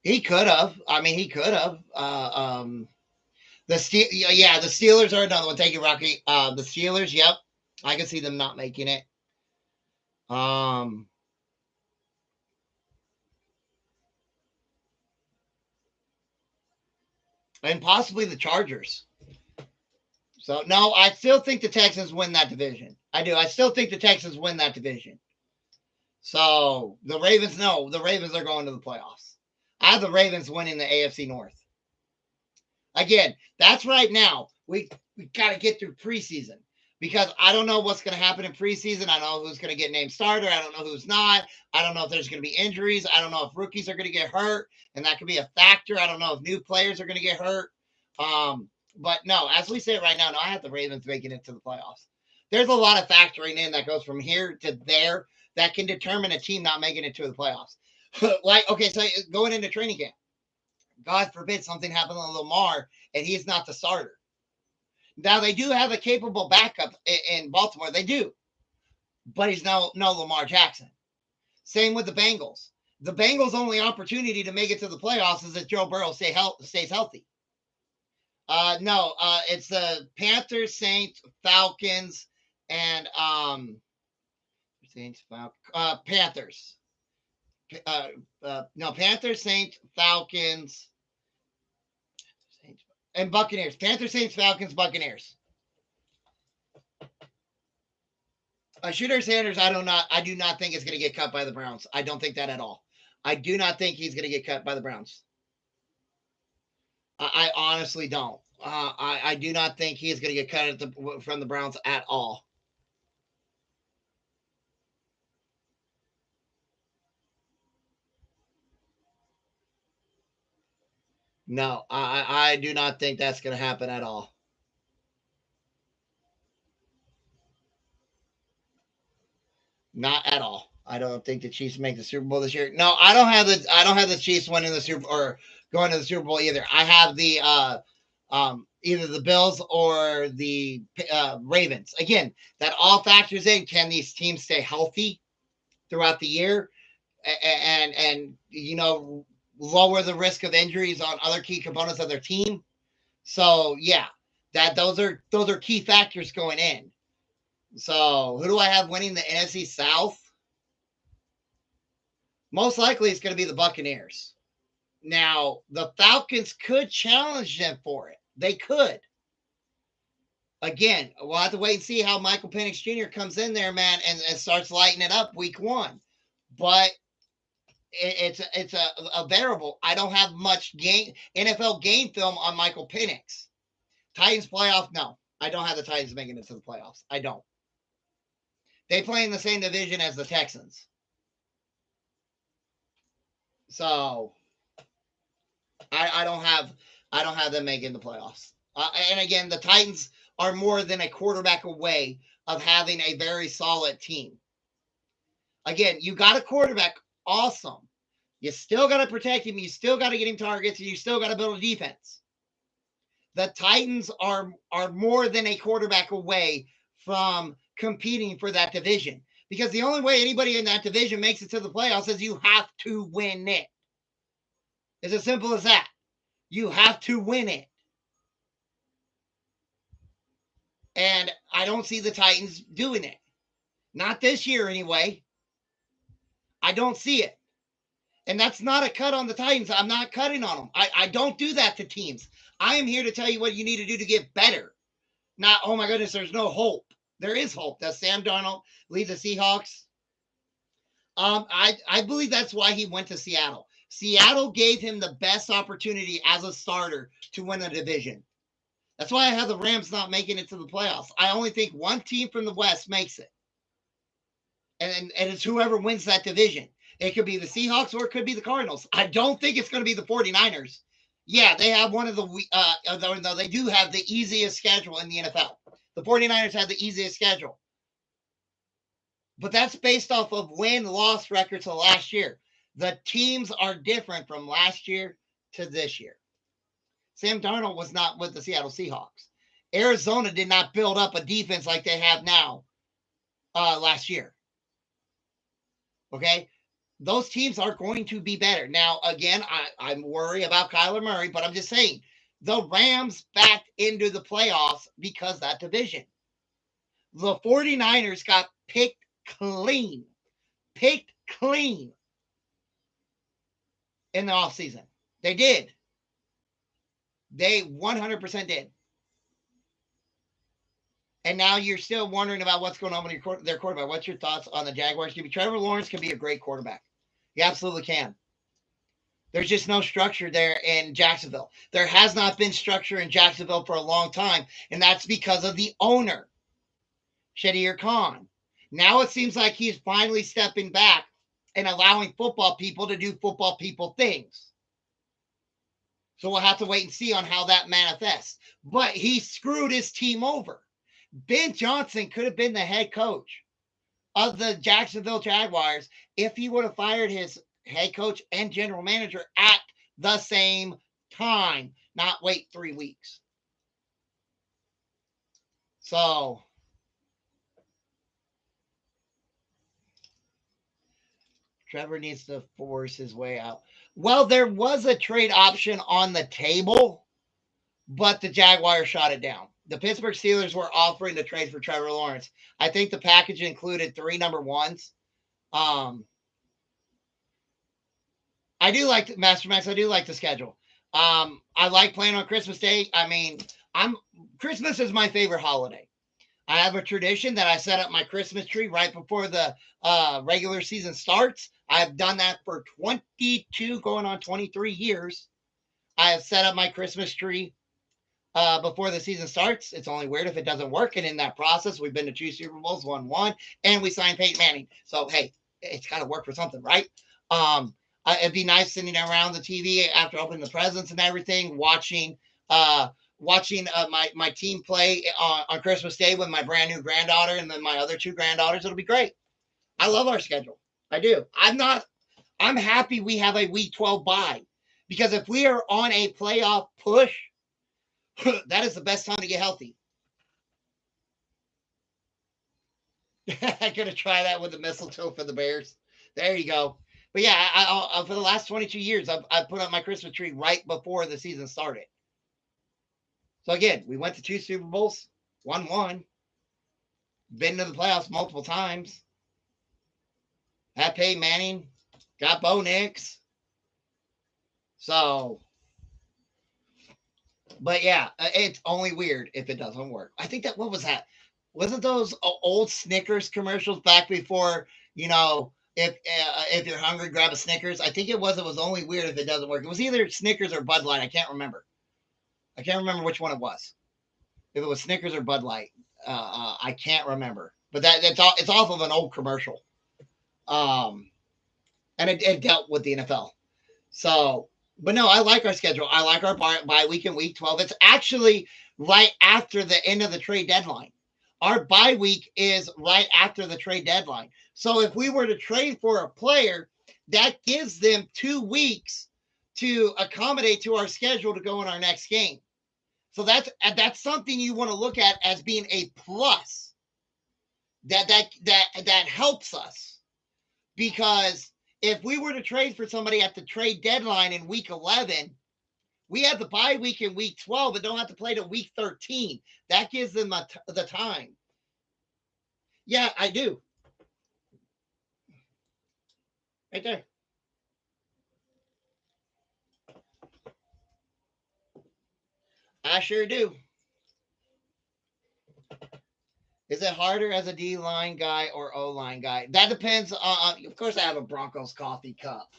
He could have. I mean, he could have. The Steelers are another one. Thank you, Rocky. The Steelers, yep, I can see them not making it. And possibly the Chargers. So no, I still think the Texans win that division. I do. I still think the Texans win that division. So the Ravens, no, the Ravens are going to the playoffs. I have the Ravens winning the AFC North. Again, that's right now. We got to get through preseason because I don't know what's going to happen in preseason. I don't know who's going to get named starter. I don't know who's not. I don't know if there's going to be injuries. I don't know if rookies are going to get hurt, and that could be a factor. I don't know if new players are going to get hurt. But no, as we say it right now, no, I have the Ravens making it to the playoffs. There's a lot of factoring in that goes from here to there that can determine a team not making it to the playoffs. Like, okay, so going into training camp, God forbid something happened to Lamar and he's not the starter. Now, they do have a capable backup in Baltimore. They do. But he's no Lamar Jackson. Same with the Bengals. The Bengals' only opportunity to make it to the playoffs is if Joe Burrow stays healthy. No, it's the Panthers, Saints, Falcons, and Saints, Panthers. No, Panthers, Saints, Falcons, and Buccaneers. Panthers, Saints, Falcons, Buccaneers. Shooter Sanders, I do not think is going to get cut by the Browns. I don't think that at all. I do not think he's going to get cut by the Browns. I honestly don't. I do not think he is going to get cut from the Browns at all. No, I do not think that's going to happen at all. Not at all. I don't think the Chiefs make the Super Bowl this year. No, I don't have the Chiefs winning the Super or going to the Super Bowl either. I have the either the Bills or the Ravens. Again, that all factors in. Can these teams stay healthy throughout the year, and lower the risk of injuries on other key components of their team? So yeah, those are key factors going in. So who do I have winning the NFC South? Most likely it's going to be the Buccaneers. Now, the Falcons could challenge them for it. They could. Again, we'll have to wait and see how Michael Penix Jr. comes in there, man, and starts lighting it up week one. But it's a variable. I don't have much NFL game film on Michael Penix. Titans playoff? No, I don't have the Titans making it to the playoffs. I don't. They play in the same division as the Texans. So I don't have them making the playoffs. And again, the Titans are more than a quarterback away of having a very solid team. Again, you got a quarterback, awesome. You still got to protect him. You still got to get him targets, and you still got to build a defense. The Titans are more than a quarterback away from competing for that division, because the only way anybody in that division makes it to the playoffs is you have to win it. It's as simple as that. You have to win it. And I don't see the Titans doing it. Not this year, anyway. I don't see it. And that's not a cut on the Titans. I'm not cutting on them. I don't do that to teams. I am here to tell you what you need to do to get better. Not, oh my goodness, there's no hope. There is hope. Does Sam Darnold lead the Seahawks? I believe that's why he went to Seattle. Seattle gave him the best opportunity as a starter to win a division. That's why I have the Rams not making it to the playoffs. I only think one team from the West makes it. And it's whoever wins that division. It could be the Seahawks or it could be the Cardinals. I don't think it's going to be the 49ers. Yeah, they have one of the, they do have the easiest schedule in the NFL. The 49ers have the easiest schedule. But that's based off of win-loss records of last year. The teams are different from last year to this year. Sam Darnold was not with the Seattle Seahawks. Arizona did not build up a defense like they have now last year. Okay? Those teams are going to be better. Now, again, I'm worried about Kyler Murray, but I'm just saying the Rams backed into the playoffs because of that division. The 49ers got picked clean in the offseason. They did. They 100% did. And now you're still wondering about what's going on with their quarterback. What's your thoughts on the Jaguars? Trevor Lawrence can be a great quarterback. He absolutely can. There's just no structure there in Jacksonville. There has not been structure in Jacksonville for a long time, and that's because of the owner, Shahir Khan. Now it seems like he's finally stepping back and allowing football people to do football people things. So we'll have to wait and see on how that manifests. But he screwed his team over. Ben Johnson could have been the head coach of the Jacksonville Jaguars if he would have fired his head coach and general manager at the same time, not wait 3 weeks. So Trevor needs to force his way out. Well, there was a trade option on the table, but the Jaguars shot it down. The Pittsburgh Steelers were offering to trade for Trevor Lawrence. I think the package included 3 number ones. I do like Master Max. I do like the schedule. I like playing on Christmas Day. I mean, Christmas is my favorite holiday. I have a tradition that I set up my Christmas tree right before the regular season starts. I've done that for 22, going on 23 years. I have set up my Christmas tree before the season starts. It's only weird if it doesn't work. And in that process, we've been to 2 Super Bowls, won 1, and we signed Peyton Manning. So, hey, it's got to work for something, right? It'd be nice sitting around the TV after opening the presents and everything, watching my team play on Christmas Day with my brand new granddaughter and then my other 2 granddaughters. It'll be great. I love our schedule. I do. I'm happy we have a week 12 bye, because if we are on a playoff push, that is the best time to get healthy. I'm going to try that with the mistletoe for the Bears. There you go. But yeah, I for the last 22 years, I've put up my Christmas tree right before the season started. So again, we went to 2 Super Bowls, won 1, been to the playoffs multiple times. Had Peyton Manning, got Bo Nix. So, but yeah, it's only weird if it doesn't work. I think what was that? Wasn't those old Snickers commercials back before, if you're hungry, grab a Snickers? I think it was only weird if it doesn't work. It was either Snickers or Bud Light. I can't remember which one it was. If it was Snickers or Bud Light, I can't remember. But it's off of an old commercial. And it dealt with the NFL. So, but no, I like our schedule. I like our bye week in week 12. It's actually right after the end of the trade deadline. Our bye week is right after the trade deadline. So if we were to trade for a player, that gives them 2 weeks to accommodate to our schedule to go in our next game. So that's something you want to look at as being a plus. That helps us, because if we were to trade for somebody at the trade deadline in week 11, we have the bye week in week 12 and don't have to play to week 13. That gives them the time. Yeah, I do. Right there. I sure do. Is it harder as a D line guy or O line guy? That depends on. Of course, I have a Broncos coffee cup.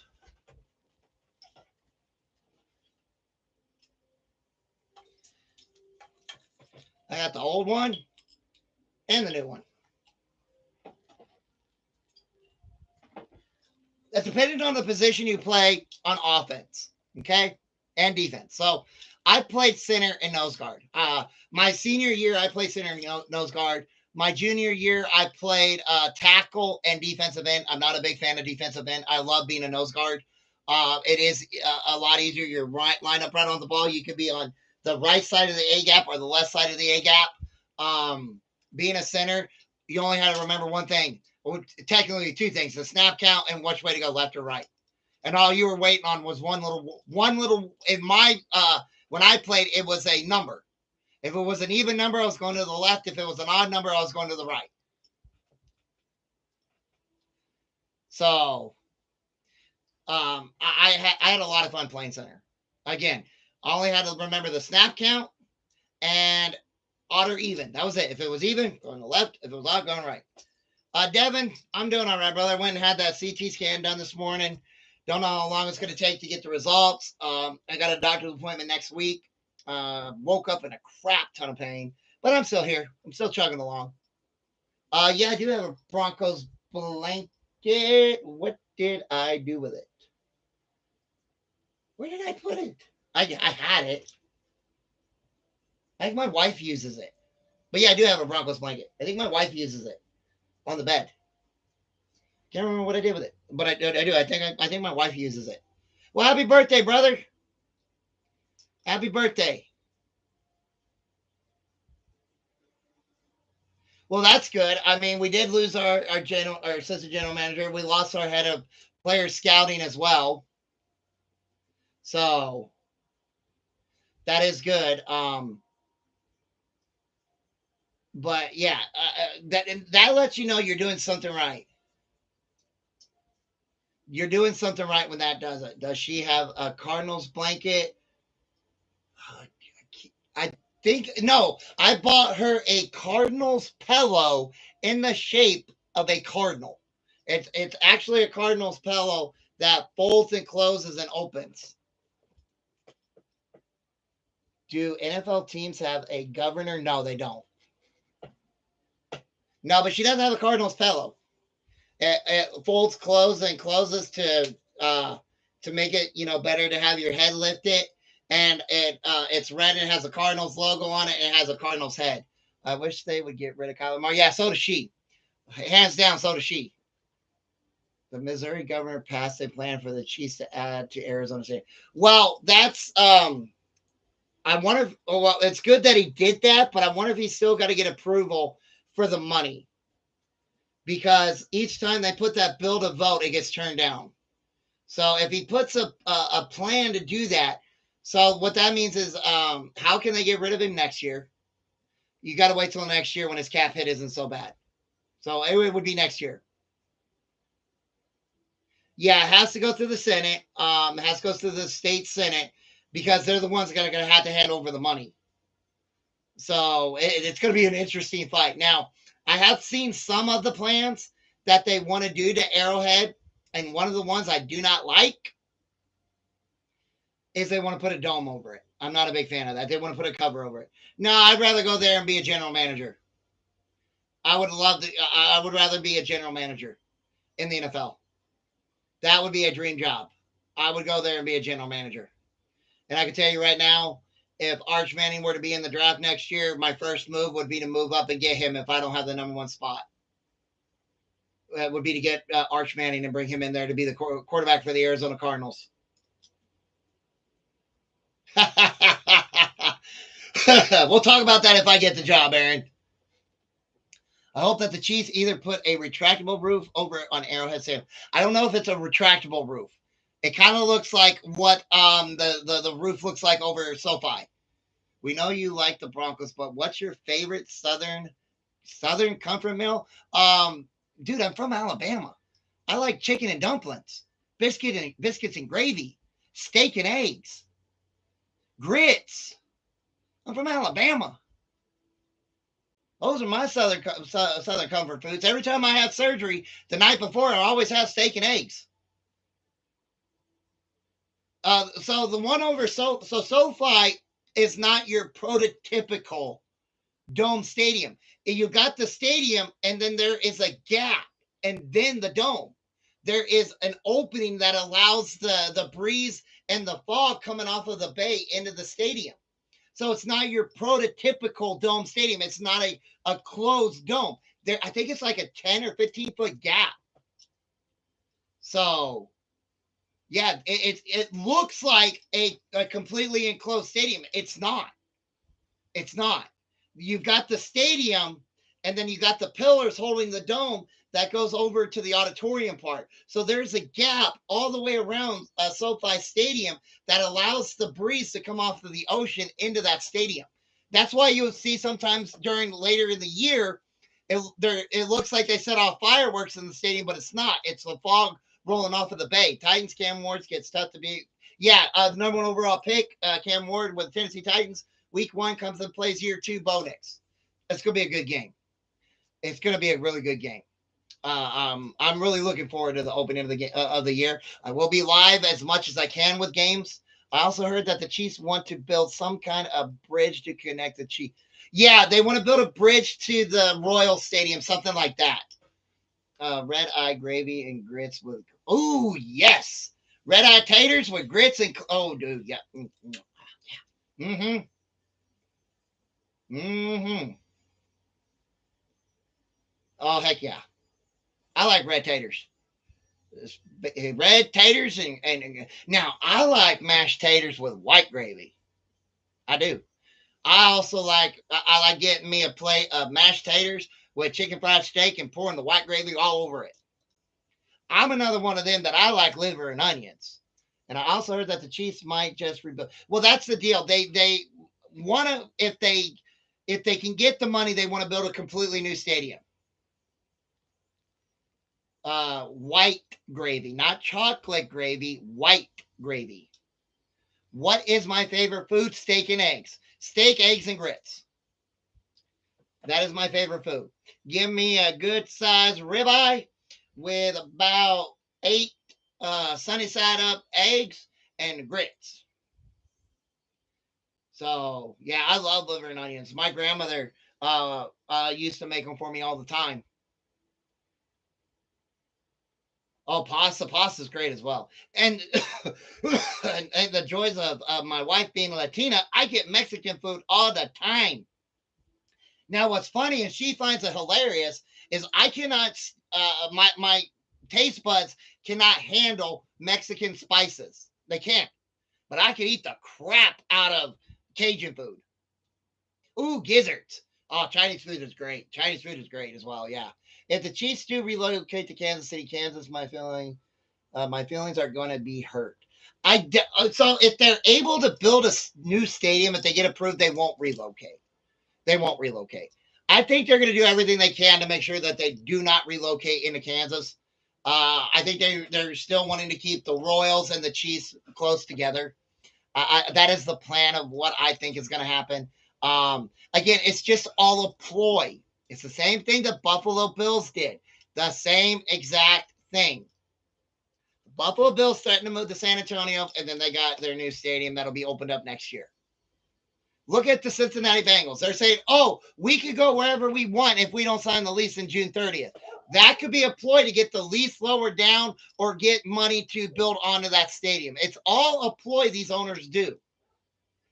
I got the old one and the new one. That's depending on the position you play on offense, okay, and defense. So I played center and nose guard. My senior year, I played center and nose guard. My junior year, I played tackle and defensive end. I'm not a big fan of defensive end. I love being a nose guard. It is a lot easier. You're right, line up right on the ball. You could be on the right side of the A gap or the left side of the A gap. Being a center, you only had to remember one thing. Well, technically two things: the snap count and which way to go, left or right. And all you were waiting on was one little. In my when I played, it was a number. If it was an even number, I was going to the left. If it was an odd number, I was going to the right. So, I had a lot of fun playing center. Again, I only had to remember the snap count and odd or even. That was it. If it was even, going to the left. If it was odd, going right. Devin, I'm doing all right, brother. I went and had that CT scan done this morning. Don't know how long it's going to take to get the results. I got a doctor's appointment next week. Woke up in a crap ton of pain, but I'm still here. I'm still chugging along. Yeah, I do have a Broncos blanket. What did I do with it? Where did I put it? I had it. I think my wife uses it. But yeah, I do have a Broncos blanket. I think my wife uses it on the bed. Can't remember what I did with it, but I do. I think my wife uses it. Well, happy birthday, brother! Happy birthday! Well, that's good. I mean, we did lose our assistant general manager. We lost our head of player scouting as well. So that is good. But yeah, that lets you know you're doing something right. You're doing something right when that does it. Does she have a Cardinals blanket? I think no. I bought her a Cardinals pillow in the shape of a cardinal. It's actually a Cardinals pillow that folds and closes and opens. Do NFL teams have a governor? No, they don't. No, but she doesn't have a Cardinals pillow. It folds, closes, and closes to make it better to have your head lifted. And it's red and it has a Cardinals logo on it and it has a Cardinals head. I wish they would get rid of Kyler Murray. Yeah, so does she. Hands down, so does she. The Missouri governor passed a plan for the Chiefs to add to Arizona State. Well, that's I wonder. Well, it's good that he did that, but I wonder if he's still got to get approval for the money because each time they put that bill to vote, it gets turned down. So if he puts a plan to do that, so what that means is, how can they get rid of him next year? You got to wait till next year when his cap hit isn't so bad. So it would be next year. Yeah, it has to go through the Senate. It has to go through the state Senate because they're the ones that are going to have to hand over the money. So it's going to be an interesting fight. Now, I have seen some of the plans that they want to do to Arrowhead, and one of the ones I do not like is they want to put a dome over it. I'm not a big fan of that. They want to put a cover over it. No, I'd rather go there and be a general manager. I would rather be a general manager in the NFL. That would be a dream job. I would go there and be a general manager. And I can tell you right now, if Arch Manning were to be in the draft next year, my first move would be to move up and get him if I don't have the number one spot. That would be to get Arch Manning and bring him in there to be the quarterback for the Arizona Cardinals. We'll talk about that if I get the job, Aaron. I hope that the Chiefs either put a retractable roof over on Arrowhead Stadium. I don't know if it's a retractable roof. It kind of looks like what the roof looks like over SoFi. We know you like the Broncos, but what's your favorite Southern comfort meal? Dude, I'm from Alabama. I like chicken and dumplings, biscuits and gravy, steak and eggs, grits. I'm from Alabama. Those are my southern comfort foods. Every time I have surgery, the night before, I always have steak and eggs. So the one over SoFi is not your prototypical dome stadium. You got the stadium, and then there is a gap, and then the dome. There is an opening that allows the breeze and the fog coming off of the bay into the stadium. So it's not your prototypical dome stadium. It's not a closed dome. There, I think it's like a 10 or 15-foot gap. So yeah, it looks like a completely enclosed stadium. It's not. It's not. You've got the stadium, and then you got the pillars holding the dome that goes over to the auditorium part. So there's a gap all the way around SoFi Stadium that allows the breeze to come off of the ocean into that stadium. That's why you'll see sometimes during later in the year, it looks like they set off fireworks in the stadium, but it's not. It's the fog rolling off of the bay. Titans Cam Ward gets tough to beat. Yeah, the number one overall pick, Cam Ward with the Tennessee Titans. Week 1 comes and plays year 2, Bo Nix. It's going to be a good game. It's going to be a really good game. I'm really looking forward to the opening of the year. I will be live as much as I can with games. I also heard that the Chiefs want to build some kind of bridge to connect the Chiefs. Yeah, they want to build a bridge to the Royal Stadium, something like that. Red eye gravy and grits with. Oh yes, red eye taters with grits and. Oh, dude, yeah. Mm-hmm. Mm-hmm. Oh heck yeah, I like red taters. Red taters and now I like mashed taters with white gravy. I do. I also I like getting me a plate of mashed taters with chicken fried steak and pouring the white gravy all over it. I'm another one of them that I like liver and onions. And I also heard that the Chiefs might just rebuild. Well, that's the deal. They want to if they can get the money, they want to build a completely new stadium. White gravy, not chocolate gravy, white gravy. What is my favorite food? Steak and eggs. Steak, eggs, and grits. That is my favorite food. Give me a good sized ribeye with about 8 sunny side up eggs and grits. So yeah, I love liver and onions. My grandmother used to make them for me all the time. Oh, pasta. Pasta's great as well. And and the joys of my wife being Latina, I get Mexican food all the time. Now, what's funny and she finds it hilarious is I cannot, my taste buds cannot handle Mexican spices. They can't. But I can eat the crap out of Cajun food. Ooh, gizzards. Oh, Chinese food is great. Chinese food is great as well. Yeah. If the Chiefs do relocate to Kansas City, Kansas, my feelings are going to be hurt. So if they're able to build a new stadium, if they get approved, they won't relocate. They won't relocate. I think they're going to do everything they can to make sure that they do not relocate into Kansas. I think they're still wanting to keep the Royals and the Chiefs close together. That is the plan of what I think is going to happen. Again, it's just all a ploy. It's the same thing the Buffalo Bills did. The same exact thing. The Buffalo Bills threatened to move to San Antonio, and then they got their new stadium that'll be opened up next year. Look at the Cincinnati Bengals. They're saying, oh, we could go wherever we want if we don't sign the lease in June 30th. That could be a ploy to get the lease lowered down or get money to build onto that stadium. It's all a ploy these owners do.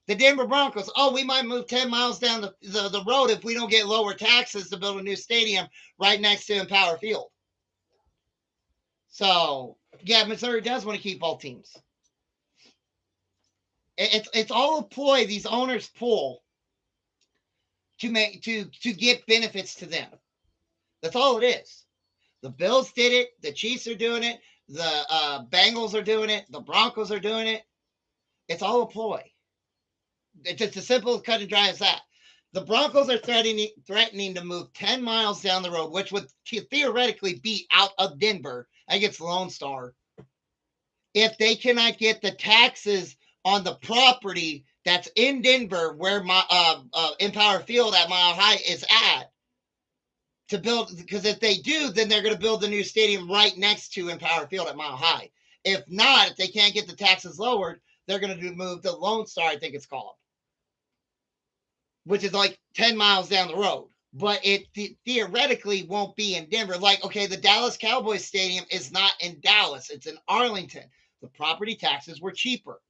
The Denver Broncos, oh, we might move 10 miles down the road if we don't get lower taxes to build a new stadium right next to Empower Field. So, yeah, Missouri does want to keep all teams. It's all a ploy these owners pull to get benefits to them. That's all it is. The Bills did it. The Chiefs are doing it. The Bengals are doing it. The Broncos are doing it. It's all a ploy. It's just as simple, cut and dry as that. The Broncos are threatening to move 10 miles down the road, which would theoretically be out of Denver. I think it's Lone Star. If they cannot get the taxes on the property that's in Denver, where my Empower Field at Mile High is at, to build, because if they do, then they're going to build the new stadium right next to Empower Field at Mile High. If not, if they can't get the taxes lowered, they're going to move to Lone Star, I think it's called, which is like 10 miles down the road. But it theoretically won't be in Denver. Like, okay, the Dallas Cowboys Stadium is not in Dallas, it's in Arlington. The property taxes were cheaper.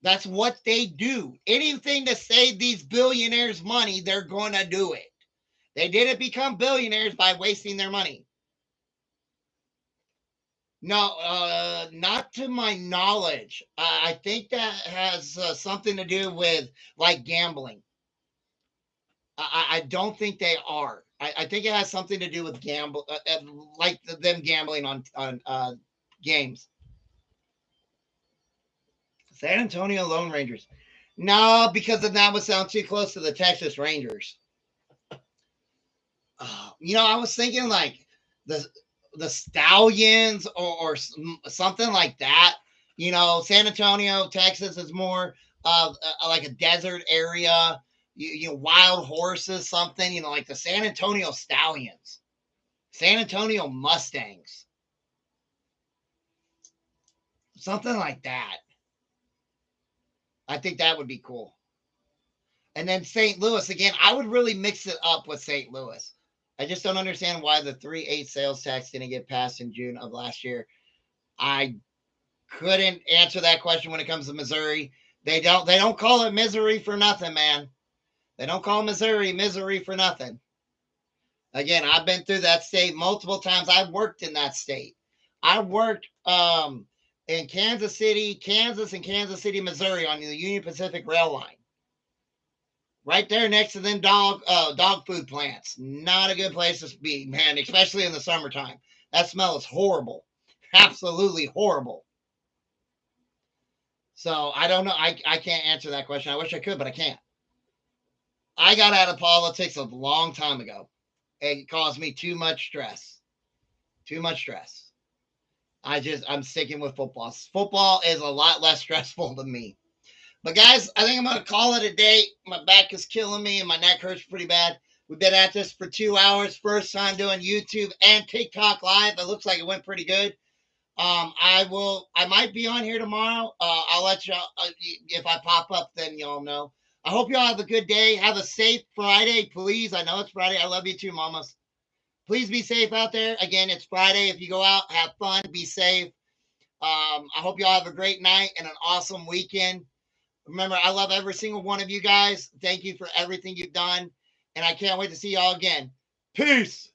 That's what they do. Anything to save these billionaires money, they're going to do it. They didn't become billionaires by wasting their money. No, not to my knowledge. I think that has something to do with like gambling. I don't think they are. I think it has something to do with gamble, like them gambling on games. San Antonio Lone Rangers. No, because then that would sound too close to the Texas Rangers. I was thinking like the the Stallions, or something like that. San Antonio, Texas is more of like a desert area. Wild horses, something. Like the San Antonio Stallions, San Antonio Mustangs, something like that. I think that would be cool. And then St. Louis again. I would really mix it up with St. Louis. I just don't understand why the 3/8 sales tax didn't get passed in June of last year. I couldn't answer that question when it comes to Missouri. They don't call it misery for nothing, man. They don't call Missouri misery for nothing. Again, I've been through that state multiple times. I've worked in that state. I worked in Kansas City, Kansas, and Kansas City, Missouri on the Union Pacific Rail line. Right there next to them dog food plants. Not a good place to be, man, especially in the summertime. That smell is horrible. Absolutely horrible. So I don't know. I can't answer that question. I wish I could, but I can't. I got out of politics a long time ago. It caused me too much stress. Too much stress. I'm sticking with football. Football is a lot less stressful than me. But guys, I think I'm going to call it a day. My back is killing me and my neck hurts pretty bad. We've been at this for 2 hours. First time doing YouTube and TikTok live. It looks like it went pretty good. I might be on here tomorrow. I'll let y'all, if I pop up, then y'all know. I hope y'all have a good day. Have a safe Friday, please. I know it's Friday. I love you too, mamas. Please be safe out there. Again, it's Friday. If you go out, have fun, be safe. I hope y'all have a great night and an awesome weekend. Remember, I love every single one of you guys. Thank you for everything you've done. And I can't wait to see y'all again. Peace.